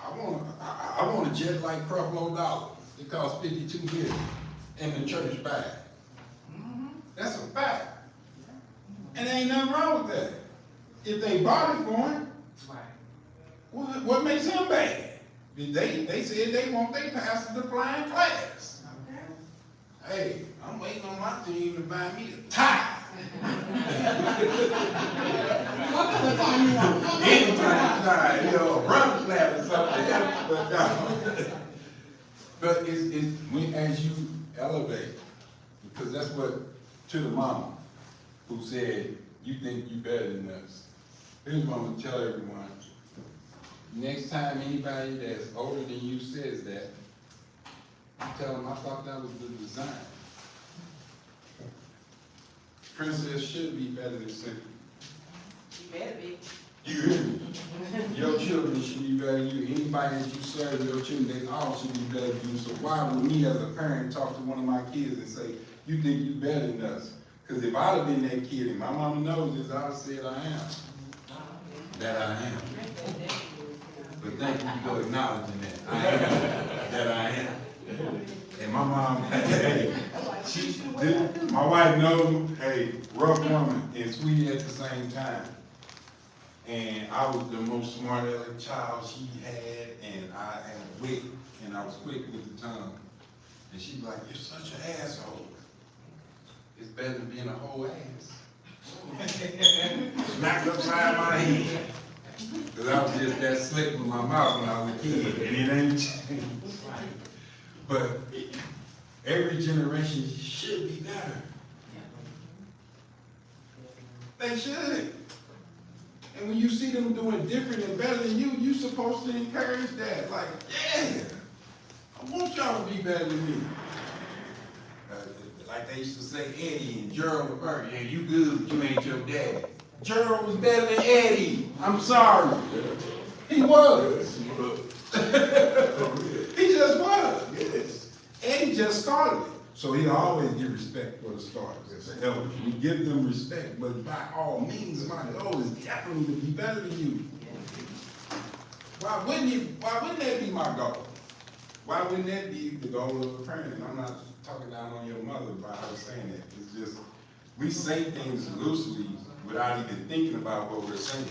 I want a jet like Creflo Dollar. It costs $52 million, and the church buy it. That's a fact. And there ain't nothing wrong with that. If they bought it for him, Right. what makes him bad? They said they want their pastor to fly in class. Hey, I'm waiting on my team to buy me a tie. Anytime tie, a run flat or something. But it's as you elevate, because that's what, to the mama who said, you think you better than us. Here's what I'm gonna tell everyone. Next time anybody that's older than you says that, you tell them I thought that was the design. Princess should be better than Cynthia. You better be. You hear me? Your children should be better than you. Anybody that you serve, your children, they all should be better than you. So why would me as a parent talk to one of my kids and say, you think you better than us? Because if I'd have been that kid, and my mama knows this, I'd have said I am. That I am. But thank you for acknowledging that. I am. That I am. And my mom, hey, my wife knows, hey, rough woman and sweet at the same time. And I was the most smart aleck child she had, and I had wit, and I was quick with the tongue. And she'd be like, you're such an asshole. It's better than being a whole ass. Smacked upside my head. Because I was just that slick with my mouth when I was a kid, and it ain't changed. But every generation should be better. They should. And when you see them doing different and better than you, you're supposed to encourage that. Like, yeah, I want y'all to be better than me. Like they used to say, Eddie and Gerald were perfect. Yeah, you good, but you ain't your dad. Gerald was better than Eddie. I'm sorry. He was. He just was. Yes. Eddie just started it. So he always give respect for the starters. As the elders, we give them respect, but by all means, my goal is definitely to be better than you. Why wouldn't that be my goal? Why wouldn't that be the goal of a parent? And I'm not talking down on your mother by her saying that. It's just, we say things loosely without even thinking about what we're saying.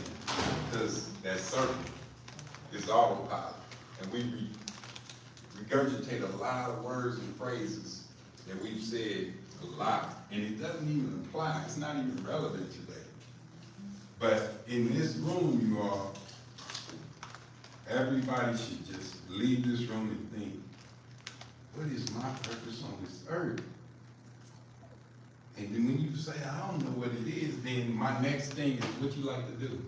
Because that's certain. It's autopilot. And we regurgitate a lot of words and phrases that we've said a lot. And it doesn't even apply. It's not even relevant today. But in this room, you all, everybody should just leave this room and think, what is my purpose on this earth? And then when you say, I don't know what it is, then my next thing is what you like to do.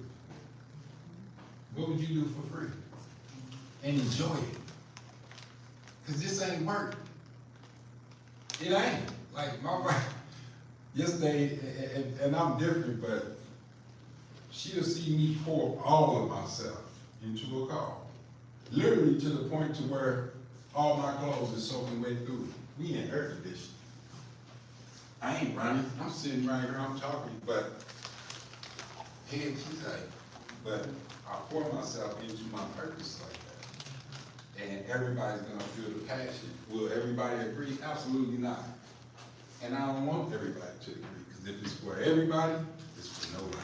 What would you do for free? And enjoy it. Cause this ain't work. It ain't. Like my wife, yesterday, and I'm different, but she'll see me pour all of myself into a car. Literally to the point to where all my clothes is soaking wet through. We in air conditioning. I ain't running. I'm sitting right here, I'm talking, but head too tight. But I pour myself into my purpose like that. And everybody's gonna feel the passion. Will everybody agree? Absolutely not. And I don't want everybody to agree, because if it's for everybody, it's for nobody.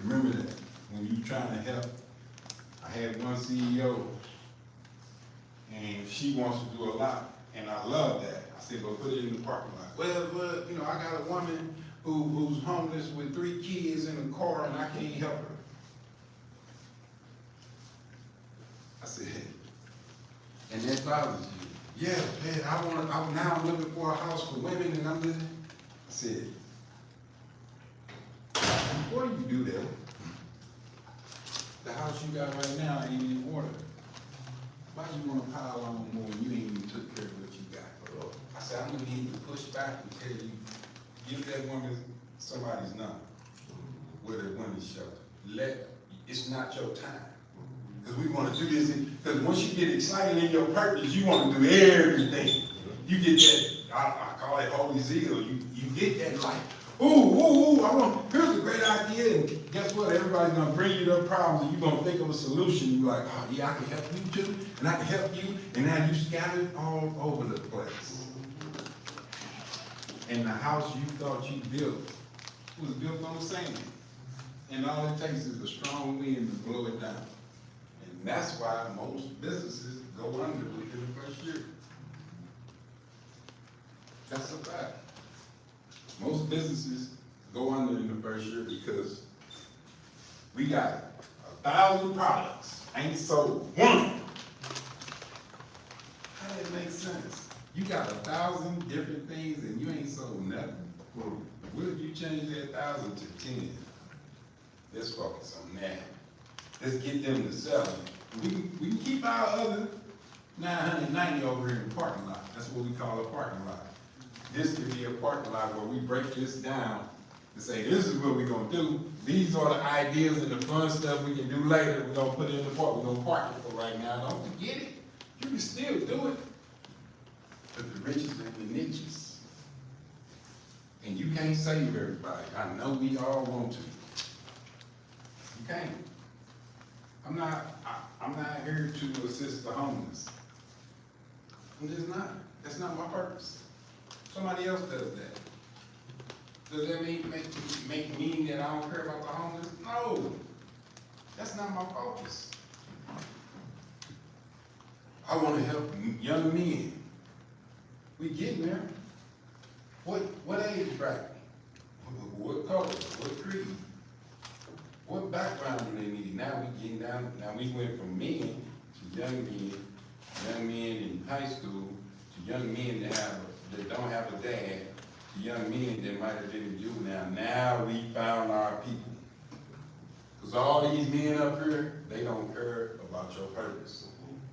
Remember that when you're trying to help. I had one CEO, and she wants to do a lot, and I love that. I said, well, put it in the parking lot. Well, you know, I got a woman who's homeless with 3 kids in a car, and I can't help her. I said, and that bothers you. Yeah, man, now I'm looking for a house for women, and I'm living. I said, before you do that, the house you got right now ain't in order. Why you wanna pile on more when you ain't even took care of what you got? I said, I'm gonna need to push back and tell you, give that woman somebody's number with a women's shelter. It's not your time. Because we want to do this, because once you get excited in your purpose, you want to do everything. You get that, I call it holy zeal. You get that like, here's a great idea, and guess what? Everybody's going to bring you their problems, and you're going to think of a solution. You're like, oh yeah, I can help you too, and I can help you, and now you scattered all over the place. And the house you thought you built was built on sand. And all it takes is a strong wind to blow it down. And that's why most businesses go under within the first year. That's a fact. Most businesses go under in the first year because we got 1,000 products, ain't sold one. How does that make sense? You got 1,000 different things and you ain't sold nothing. What if you change that 1,000 to 10? Let's focus on that. Let's get them to sell it. We can keep our other 990 over here in the parking lot. That's what we call a parking lot. This could be a parking lot where we break this down and say, this is what we're gonna do. These are the ideas and the fun stuff we can do later. We're gonna put it in the park. We're gonna park it for right now. Don't forget it. You can still do it. But the riches and the niches. And you can't save everybody. I know we all want to. You can't. I'm not here to assist the homeless. I'm just not. That's not my purpose. Somebody else does that. Does that make me that I don't care about the homeless? No. That's not my focus. I want to help young men. We getting there. What age bracket? What color? What creed? What background do they need? Now we getting down. Now we went from men to young men in high school, to young men that don't have a dad, to young men that might have been in juvenile. Now we found our people. Because all these men up here, they don't care about your purpose.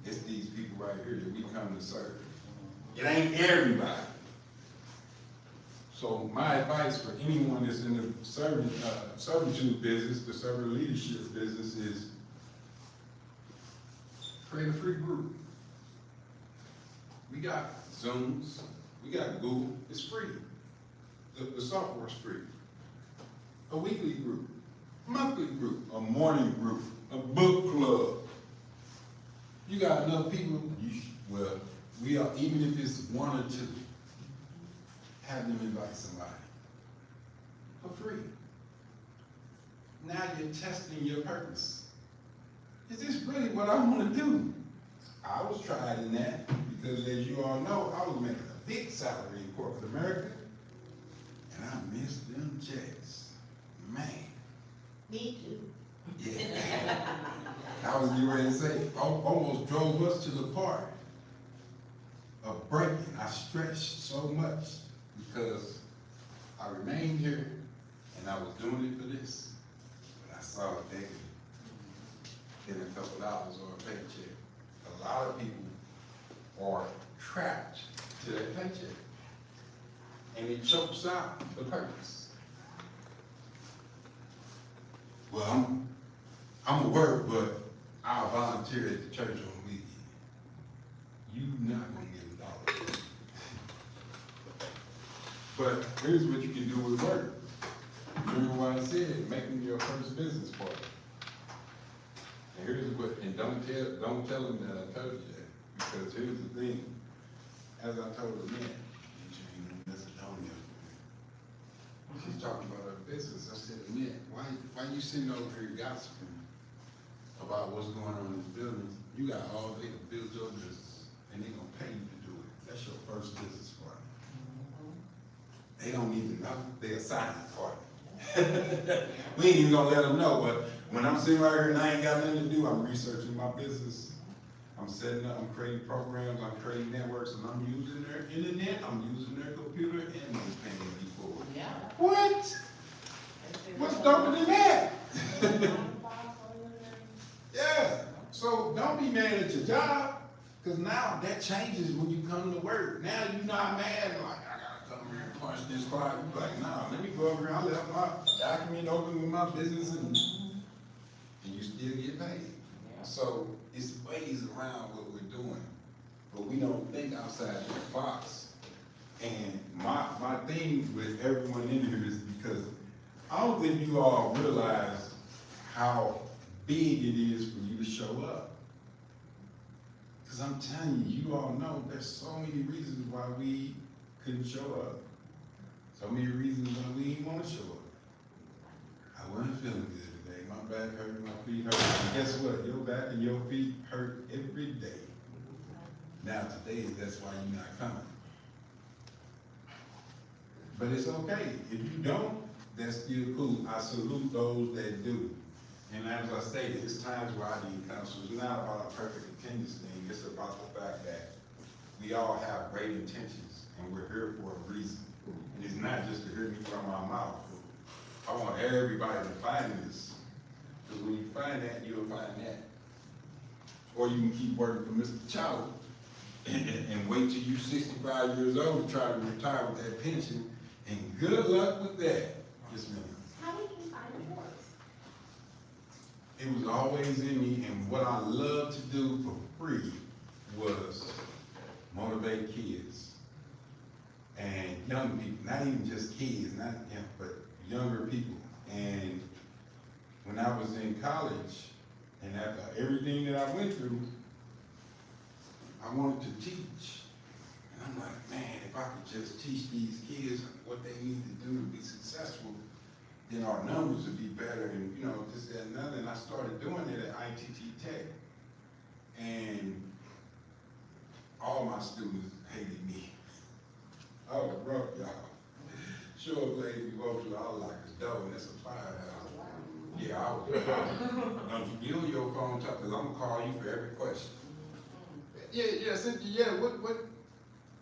It's these people right here that we come to serve. It ain't everybody. So my advice for anyone that's in the servitude business, the servant leadership business, is create a free group. We got Zooms, we got Google, it's free. The software's free. A weekly group, monthly group, a morning group, a book club. You got enough people, even if it's 1 or 2, have them invite somebody for free. Now you're testing your purpose. Is this really what I want to do? I was trying in that because, as you all know, I was making a big salary in corporate America, and I missed them checks. Man. Me too. Yeah. I was getting ready to say, almost drove us to the part of breaking. I stretched so much because I remained here and I was doing it for this, but I saw that they could get a couple dollars or a paycheck. A lot of people are trapped to that paycheck, and it chokes out the purpose. Well, I'm at work, but I'll volunteer at the church on the weekend. You not gonna get $1. But here's what you can do with work. Remember what I said, make them your first business partner. And here's what, and don't tell them that I told you that, because here's the thing. As I told the man, Macedonia, she's talking about her business. I said, man, why you sitting over here gossiping about what's going on in this building? You got all day to build your business, and they gonna pay you to do it. That's your first business partner. They don't even know, they a silent partner. We ain't even gonna let them know, but when I'm sitting right here and I ain't got nothing to do, I'm researching my business. I'm setting up, I'm creating programs, I'm creating networks, and I'm using their internet, I'm using their computer, and I'm paying me for it. Yeah. What? What's doper than that? Yeah, so don't be mad at your job, because now that changes when you come to work. Now you're not mad, like, I gotta come here and punch this clock. You're like, nah, let me go over here, I left my document open with my business, and you still get paid. So it's ways around what we're doing, but we don't think outside the box. And my thing with everyone in here is because I don't think you all realize how big it is for you to show up. Because I'm telling you, you all know there's so many reasons why we couldn't show up. So many reasons why we didn't want to show up. I wasn't feeling good today. My back hurt, my feet hurt. And guess what? Your back and your feet hurt every day. Now today, that's why you're not coming. But it's okay. If you don't, that's still cool. I salute those that do. And as I stated, it's times where I need counsel. It's not about a perfect attendance thing. It's about the fact that we all have great intentions and we're here for a reason. And it's not just to hear me from my mouth. I want everybody to find this. Because when you find that, you'll find that. Or you can keep working for Mr. Chow and wait till you're 65 years old to try to retire with that pension. And good luck with that. Yes, ma'am. How did you find yours? It was always in me, and what I loved to do for free was motivate kids and young people, not even just kids, but younger people. And when I was in college, and after everything that I went through, I wanted to teach. And I'm like, man, if I could just teach these kids what they need to do to be successful, then our numbers would be better, and this, that, and another. And I started doing it at ITT Tech. And all my students hated me. I was rough, y'all. Sure, lady, we go to all like it's dope, and it's a firehouse. Yeah, I was rough. Don't you get on your phone, because I'm gonna call you for every question. Yeah, Cynthia, yeah, what?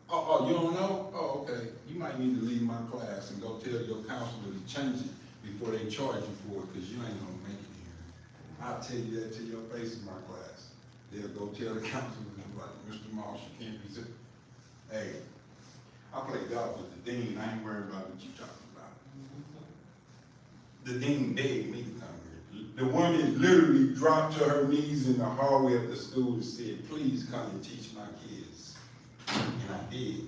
Oh, you don't know? Oh, okay. You might need to leave my class and go tell your counselor to change it before they charge you for it, because you ain't gonna make it here. I'll tell you that to your face in my class. They'll go tell the counselor, like, Mr. Moss, you can't be sick. Hey, I play golf with the dean. I ain't worried about what you talking about. The dean begged me to come here. The woman literally dropped to her knees in the hallway of the school and said, please come and teach my kids. And I did.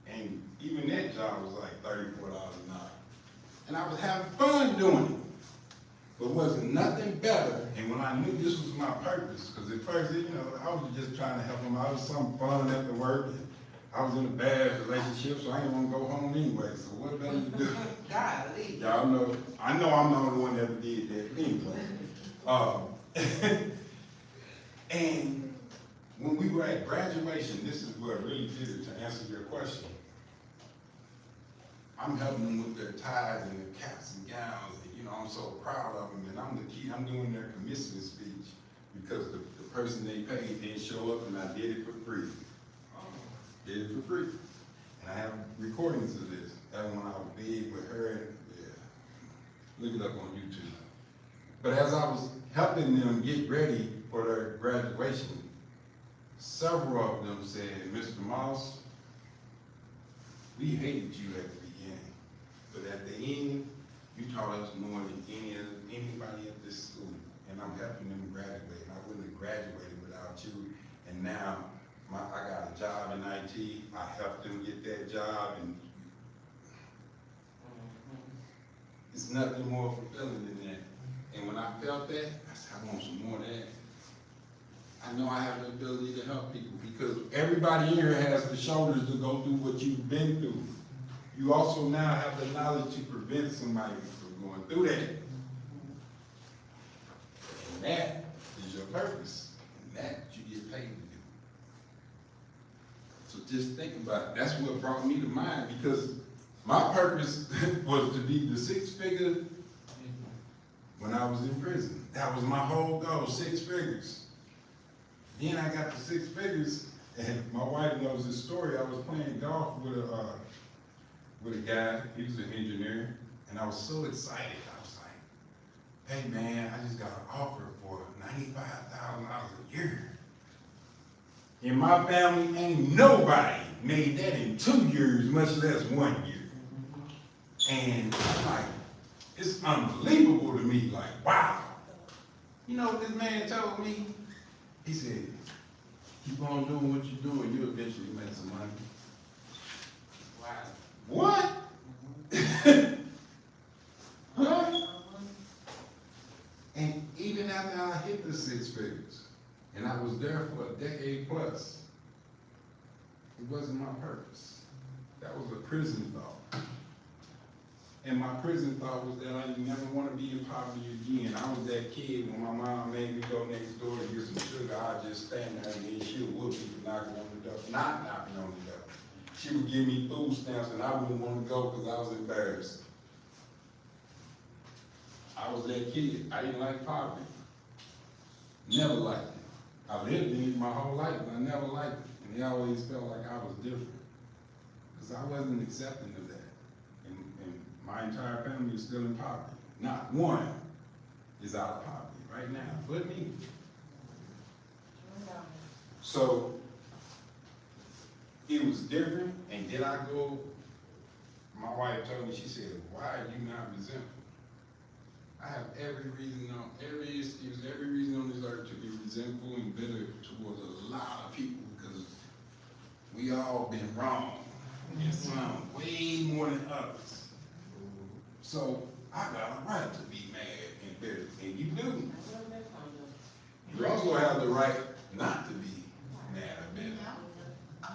And even that job was like $34 an hour. And I was having fun doing it. But wasn't nothing better. And when I knew this was my purpose, because at first, I was just trying to help them. I was some fun after work. And I was in a bad relationship, so I didn't want to go home anyway. So what better to do? Golly. Y'all know, I know I'm the only one that ever did that anyway. And when we were at graduation, this is what really did it to answer your question. I'm helping them with their ties and their caps and gowns, and I'm so proud of them, and I'm doing their commencement speech because the person they paid didn't show up, and I did it for free. Did it for free. And I have recordings of this. That one I was big with her, and yeah, look it up on YouTube. But as I was helping them get ready for their graduation, several of them said, Mr. Moss, we hated you at the beginning, but at the end, you taught us more than anybody at this school, and I'm helping them graduate. And I wouldn't have graduated without you. And now I got a job in IT. I helped them get that job, and it's nothing more fulfilling than that. And when I felt that, I said, I want some more of that. I know I have the ability to help people because everybody here has the shoulders to go through what you've been through. You also now have the knowledge to prevent somebody from going through that. And that is your purpose. And that you get paid to do. So just think about it. That's what brought me to mind because my purpose was to be the six-figure when I was in prison. That was my whole goal, 6 figures. Then I got to 6 figures, and my wife knows this story. I was playing golf with a guy. He was an engineer, and I was so excited. I was like, "Hey man, I just got an offer for $95,000 a year." In my family, ain't nobody made that in 2 years, much less 1 year. And I'm like, it's unbelievable to me. Like, wow. You know what this man told me? He said, keep on doing what you're doing, you'll eventually make some money. Wow. What? Huh? And even after I hit the 6 figures, and I was there for a decade plus, it wasn't my purpose. That was a prison thought. And my prison thought was that I never want to be in poverty again. I was that kid when my mom made me go next door to get some sugar. I'd just stand there and then she would whoop me for knocking on the door. Not knocking on the door. She would give me food stamps and I wouldn't want to go because I was embarrassed. I was that kid. I didn't like poverty. Never liked it. I lived in it my whole life, but I never liked it. And they always felt like I was different. Because I wasn't accepting of that. And my entire family is still in poverty. Not one is out of poverty right now, but me. So, it was different, and did I go, my wife told me, she said, why are you not resentful? I have every reason on this earth to be resentful and bitter towards a lot of people because we all been wrong in some way more than others. So I got a right to be mad and bitter, and you do. You also have the right not to be mad or bitter.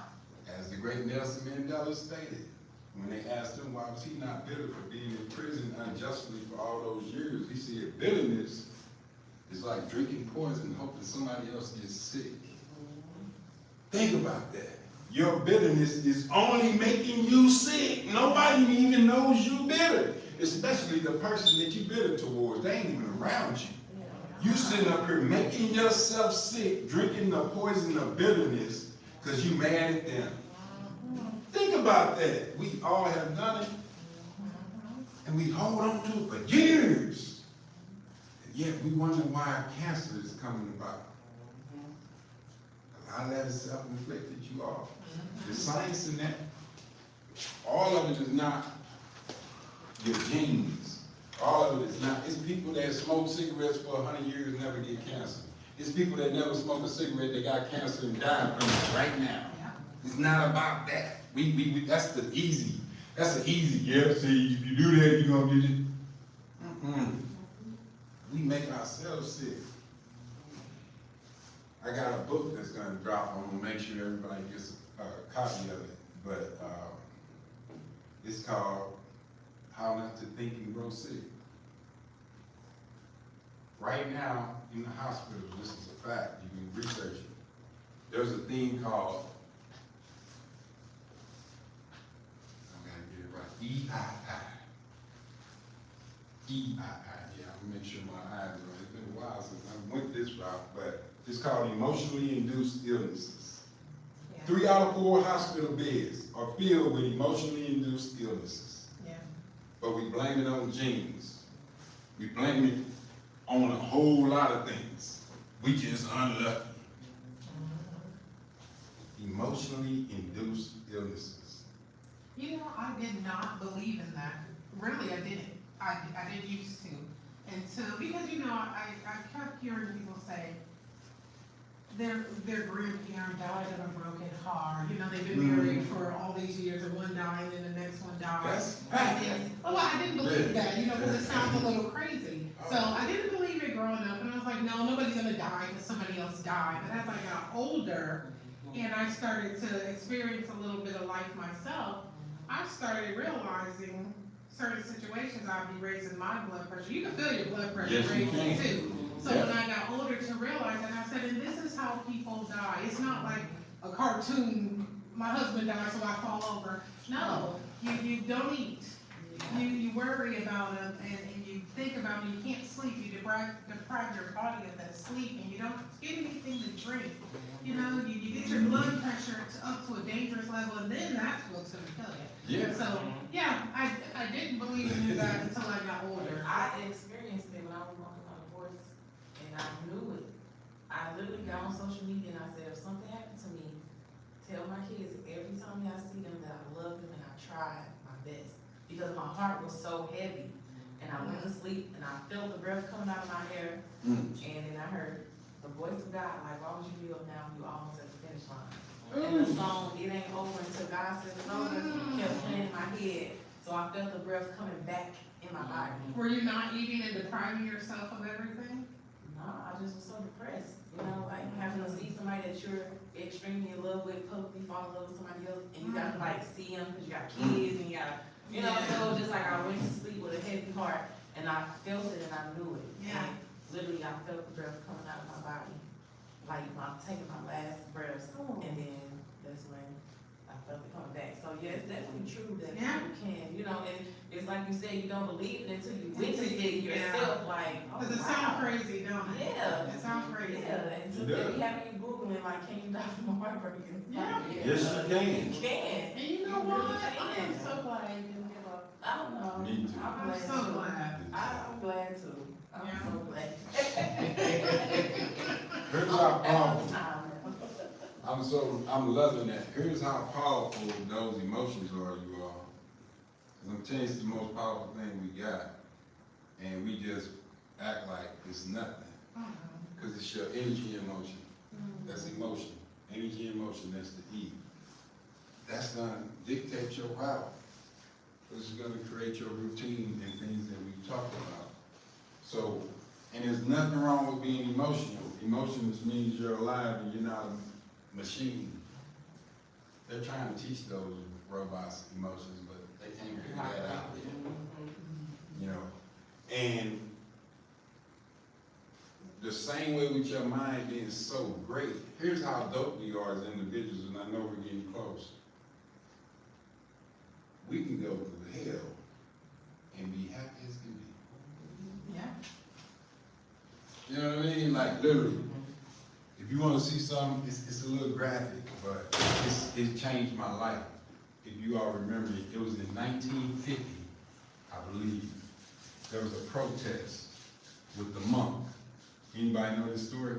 As the great Nelson Mandela stated, when they asked him why was he not bitter for being in prison unjustly for all those years, he said bitterness is like drinking poison hoping somebody else gets sick. Think about that. Your bitterness is only making you sick. Nobody even knows you bitter, especially the person that you bitter towards. They ain't even around you. You sitting up here making yourself sick, drinking the poison of bitterness because you mad at them. Think about that. We all have done it, and we hold on to it for years. And yet we wonder why cancer is coming about. A lot of that is self-inflicted, you all. The science in that, all of it is not your genes. All of it is not. It's people that smoke cigarettes for 100 years and never get cancer. It's people that never smoke a cigarette that got cancer and died from it right now. It's not about that. That's the easy. That's the easy. Yeah, see, if you do that, you're gonna get it. We make ourselves sick. I got a book that's gonna drop. I'm gonna make sure everybody gets a copy of it. But it's called How Not to Think and Grow Sick. Right now, in the hospitals, this is a fact, you can research it. There's a thing called, I gotta get it right, EII. EII, yeah, I'm gonna make sure my eyes are right. It's been a while since I went this route, but it's called emotionally induced illnesses. 3 out of 4 hospital beds are filled with emotionally induced illnesses. Yeah. But we blame it on genes. We blame it on a whole lot of things. We just unlucky. Emotionally induced illnesses. You know, I did not believe in that. Really, I didn't. I didn't used to. Until, because, you know, I kept hearing people say, their grandparent died of a broken heart. You know, they've been married for all these years, and one died, and then the next one died. That's And fact. then- well, I didn't believe that, you know, because it sounds a little crazy. So I didn't believe it growing up, and I was like, no, nobody's gonna die because somebody else died. But as I got older, and I started to experience a little bit of life myself, I started realizing certain situations I'd be raising my blood pressure. You can feel your blood pressure Yes, you raising can. too. So when I got older to realize that, I said, and this is how people die. It's not like a cartoon, my husband died so I fall over. No, you don't eat. You worry about them and you think about them, you can't sleep, you deprive your body of that sleep, and you don't get anything to drink. You know, you get your blood pressure up to a dangerous level, and then that's what's gonna kill you. Yeah. So, yeah, I didn't believe in that until I got older. I experienced it when I was going through my divorce, and I knew it. I literally got on social media and I said, if something happened to me, tell my kids every time I see them that I love them and I tried my best. Because my heart was so heavy, and I went to sleep and I felt the breath coming out of my hair, and then I heard the voice of God, like, why would you be up now? You almost at the finish line. And the song, it ain't over until God says it's over, kept playing in my head. So I felt the breath coming back in my body. Were you not eating and depriving yourself of everything? No, I just was so depressed, you know, like having to see somebody that you're extremely in love with, publicly fall in love with somebody else, and you gotta like see them because you got kids and you gotta, you know, so just like I went to sleep with a heavy heart, and I felt it and I knew it. Yeah. And literally, I felt the breath coming out of my body, like I'm taking my last breath, and then that's when I felt it coming back. So yeah, it's definitely true that Yeah. you can, you know, and it's like you said, you don't believe it until you witness it yourself, like, oh Cause it wow. sounds crazy, don't it? Yeah. It sounds crazy. Yeah, and so It does. they having you Googling, like, can you die from a heartbreak? It's like, Yeah. Yes, you can. You can. And you know You what? really I can. am so glad I didn't give up. I don't know. Me too. I'm I'm glad so too. glad. I'm glad too. I'm Yeah. so glad. Here's how powerful, Time. I'm loving that. Here's how powerful those emotions are, you all. 'Cause I'm telling you, it's the most powerful thing we got. And we just act like it's nothing. Cause it's your energy and emotion. That's emotion. Energy and emotion, that's the E. That's gonna dictate your health. This is gonna create your routine and things that we've talked about. So, and there's nothing wrong with being emotional. Emotions means you're alive and you're not a machine. They're trying to teach those robots emotions, but they can't figure that out yet. You know, and the same way with your mind being so great, here's how dope we are as individuals, and I know we're getting close. We can go to hell and be happy as can be. Yeah. You know what I mean? Like literally, if you want to see something, it's a little graphic, but it changed my life. If you all remember, it was in 1950, I believe. There was a protest with the monk. Anybody know this story?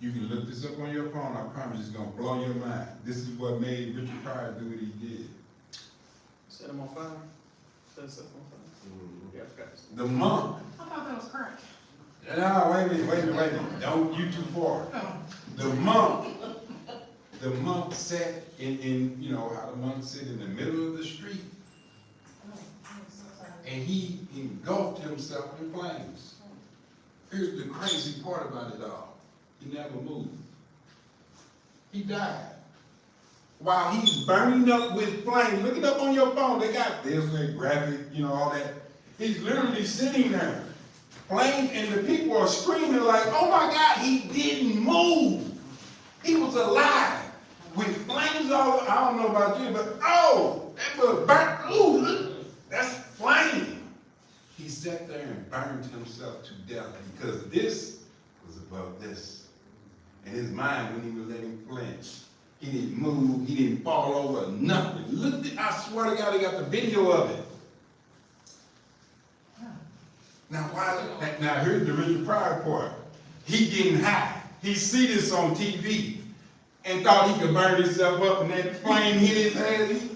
You can look this up on your phone. I promise it's gonna blow your mind. This is what made Richard Pryor do what he did. Set him on fire. Set himself on fire. Yeah, I forgot this. The monk. I thought that was correct. No, wait a minute. Don't you too far. Oh. The monk sat in, you know, how the monks sit in the middle of the street, and he engulfed himself in flames. Here's the crazy part about it all. He never moved. He died. While he's burning up with flames, look it up on your phone. They got this, that graphic, you know, all that. He's literally sitting there, flames, and the people are screaming like, oh my God, he didn't move. He was alive with flames all over. I don't know about you, but oh, that was burnt. Ooh, that's flame. He sat there and burned himself to death because this was above this. And his mind wouldn't even let him flinch. He didn't move, he didn't fall over, nothing. I swear to God, they got the video of it. Now here's the Richard Pryor part. He getting high. He see this on TV and thought he could burn himself up, and that plane hit his head.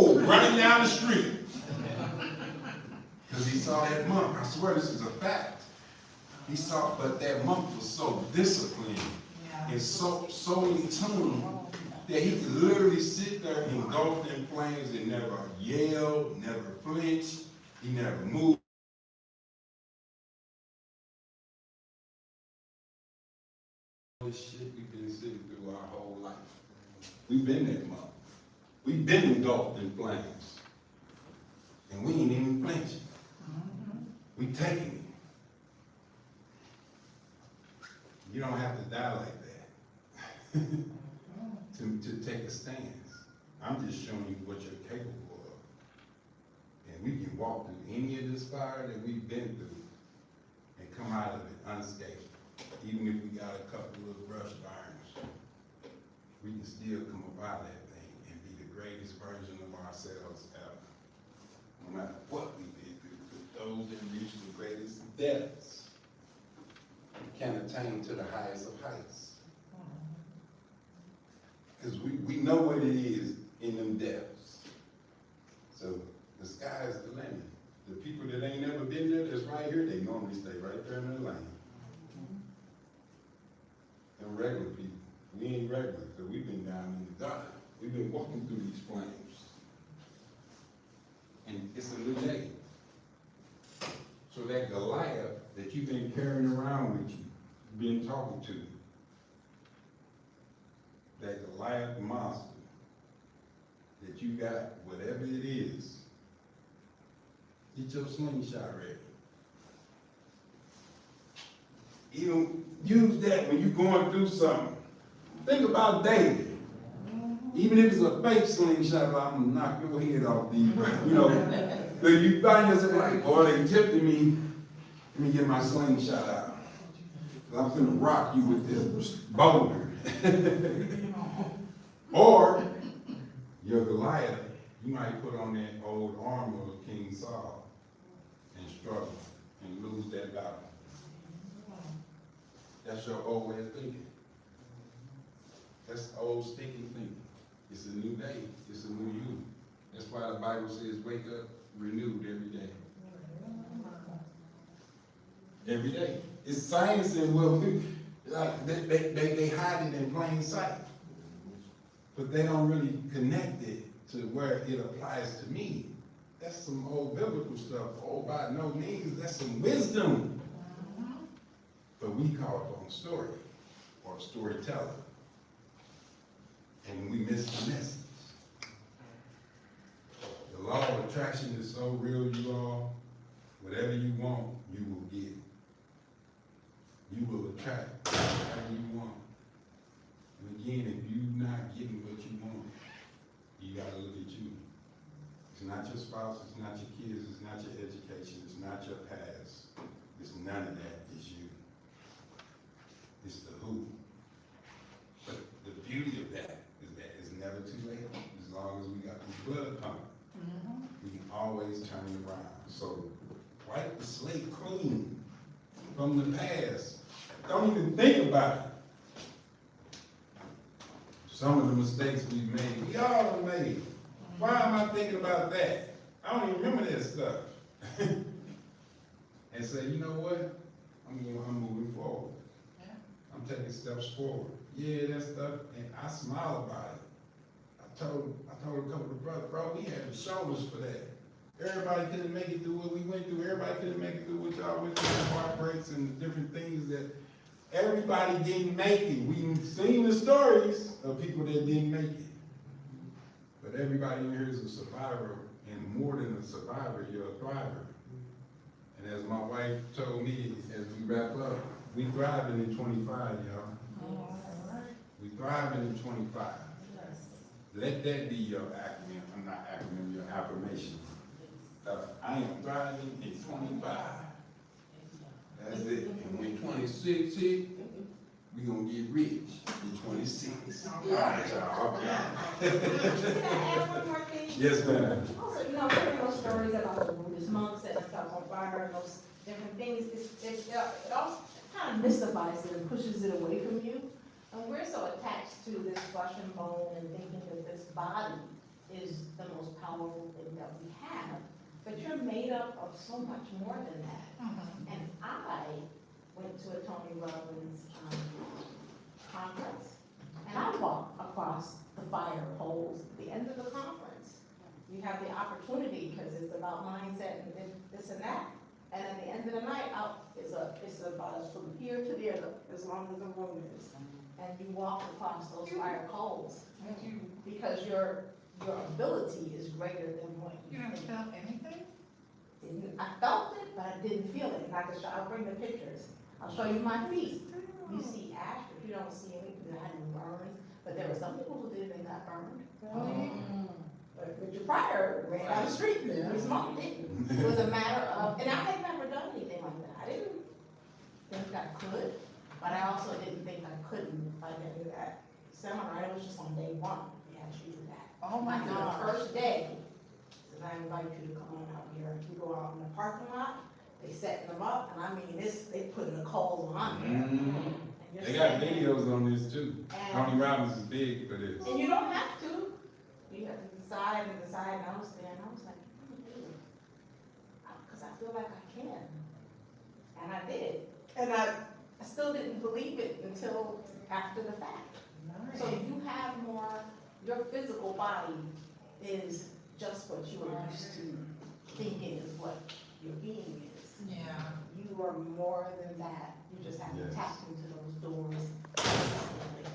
Running down the street. Because he saw that monk. I swear this is a fact. He saw, but that monk was so disciplined and so in tune that he could literally sit there engulfed in flames and never yelled, never flinched, he never moved. This shit we've been sitting through our whole life. We've been that monk. We've been engulfed in flames. And we ain't even flinching. We taking it. You don't have to die like that to take a stance. I'm just showing you what you're capable of. And we can walk through any of this fire that we've been through and come out of it unscathed. Even if we got a couple of brushed irons, we can still come up out of that thing and be the greatest version of ourselves ever. No matter what we did through, those that reach the greatest depths can attain to the highest of heights. Because we know what it is in them depths. So the sky is the limit. The people that ain't never been there, that's right here, they normally stay right there in their lane. Them regular people, we ain't regular, because we've been down in the dark. We've been walking through these flames. And it's a new day. So that Goliath that you've been carrying around with you, been talking to, that Goliath monster that you got, whatever it is, get your slingshot ready. Even use that when you're going through something. Think about David. Even if it's a fake slingshot, like, I'm gonna knock your head off these, you know. So you find yourself like, boy, they tempted me. Let me get my slingshot out. I'm gonna rock you with this boulder. Or your Goliath, you might put on that old armor of King Saul and struggle and lose that battle. That's your old way of thinking. That's old stinking thinking. It's a new day. It's a new you. That's why the Bible says, wake up renewed every day. Every day. It's science and they hide it in plain sight. But they don't really connect it to where it applies to me. That's some old biblical stuff. Oh, by no means, that's some wisdom. But we call it on story or storyteller. And we miss the message. The law of attraction is so real, you all. Whatever you want, you will get. You will attract whatever you want. And again, if you're not getting what you want, you gotta look at you. It's not your spouse, it's not your kids, it's not your education, it's not your past. It's none of that, it's you. It's the who. But the beauty of that is it's never too late. As long as we got this blood pumping, we can always turn it around. So wipe the slate clean from the past. Don't even think about it. Some of the mistakes we've made, we all have made. Why am I thinking about that? I don't even remember that stuff. And say, you know what? I'm moving forward. I'm taking steps forward. Yeah, that stuff, and I smile about it. I told a couple of brothers, bro, we had the shoulders for that. Everybody couldn't make it through what we went through. Everybody couldn't make it through what y'all went through, the heartbreaks and the different things that everybody didn't make it. We've seen the stories of people that didn't make it. But everybody in here is a survivor, and more than a survivor, you're a thriver. And as my wife told me as we wrap up, we thriving in 25, y'all. We thriving in 25. Let that be your acronym. I'm not acronym, your affirmation. I am thriving in 25. That's it. And when 26 hit, we we gonna get rich in 26. All Yeah. right, y'all. Can I add one more thing? Yes, ma'am. Also, hearing those stories about the Buddhist monks setting themselves on fire and those different things, it also kind of mystifies it and pushes it away from you. And we're so attached to this flesh and bone and thinking that this body is the most powerful thing that we have. But you're made up of so much more than that. And I went to a Tony Robbins conference, and I walked across the fire poles at the end of the conference. You have the opportunity, because it's about mindset and this and that. And at the end of the night, it's about from here to there, as long as the room is. And you walk across those fire coals, because your ability is greater than what You you don't think. feel anything? I felt it, but I didn't feel it. And I'll bring the pictures. I'll show you my feet. You see ash, but you don't see anything. I had no burns, but there were some people who did and got burned. But Richard Pryor ran down the street and his mom didn't. It was a matter of, and I had never done anything like that. I didn't think I could, but I also didn't think I couldn't by the end of that seminar. It was just on day one. We had you do that. Oh my After God. the first day, said, I invite you to come on out here. We go out in the parking lot, they setting them up, and I mean, they putting the coals on there. And you're They got standing there. videos on this too. Tony Robbins is big for this. And you don't have to. You have to decide, and I was there, and I was like, I'm gonna do it. Because I feel like I can. And I did. And I still didn't believe it until after the fact. So you have more, your physical body is just what you are used to thinking is what your being is. Yeah. You are more than that. You just have to Yes. tap into those doors consistently.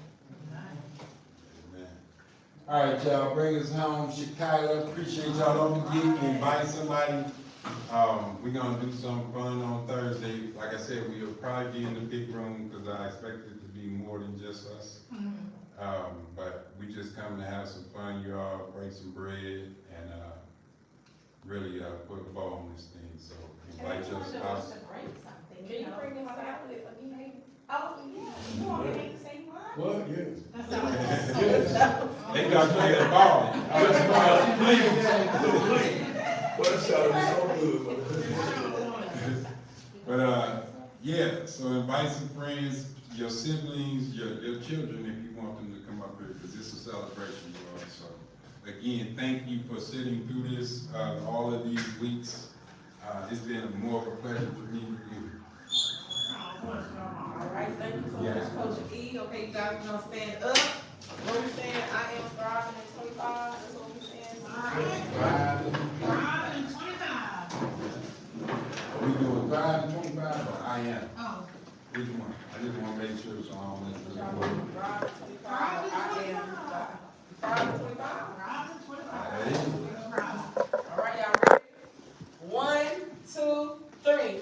Amen. All right, y'all, bring us home. Shekiah, appreciate y'all. Don't forget, invite somebody. We're gonna do some fun on Thursday. Like I said, we'll probably be in the big room, because I expect it to be more than just us. But we just come to have some fun, you all, break some bread, and, really, put a bow on this thing, so invite your spouse. To bring something. Can you bring them salad again? Oh, yeah, you want to make the same one? What, yes. They got you at balling. Well, that sounded so good. But, yeah, so invite some friends, your siblings, your children, if you want them to come up here, because it's a celebration, you all. So, again, thank you for sitting through this, all of these weeks. It's been more of a pleasure for me to be here. All right, thank you so Yeah. much, Coach E. Okay, you guys gonna stand up. What we saying, I am thriving at 25, that's what we saying. Robin, 25. We doing 5 and 25, or I am? Oh. Which one? I just want to make sure, so I don't let Y'all you. want to drive to 25, I am driving 25. Robin, 25. Hey. Robin. All right, y'all ready? 1, 2, 3.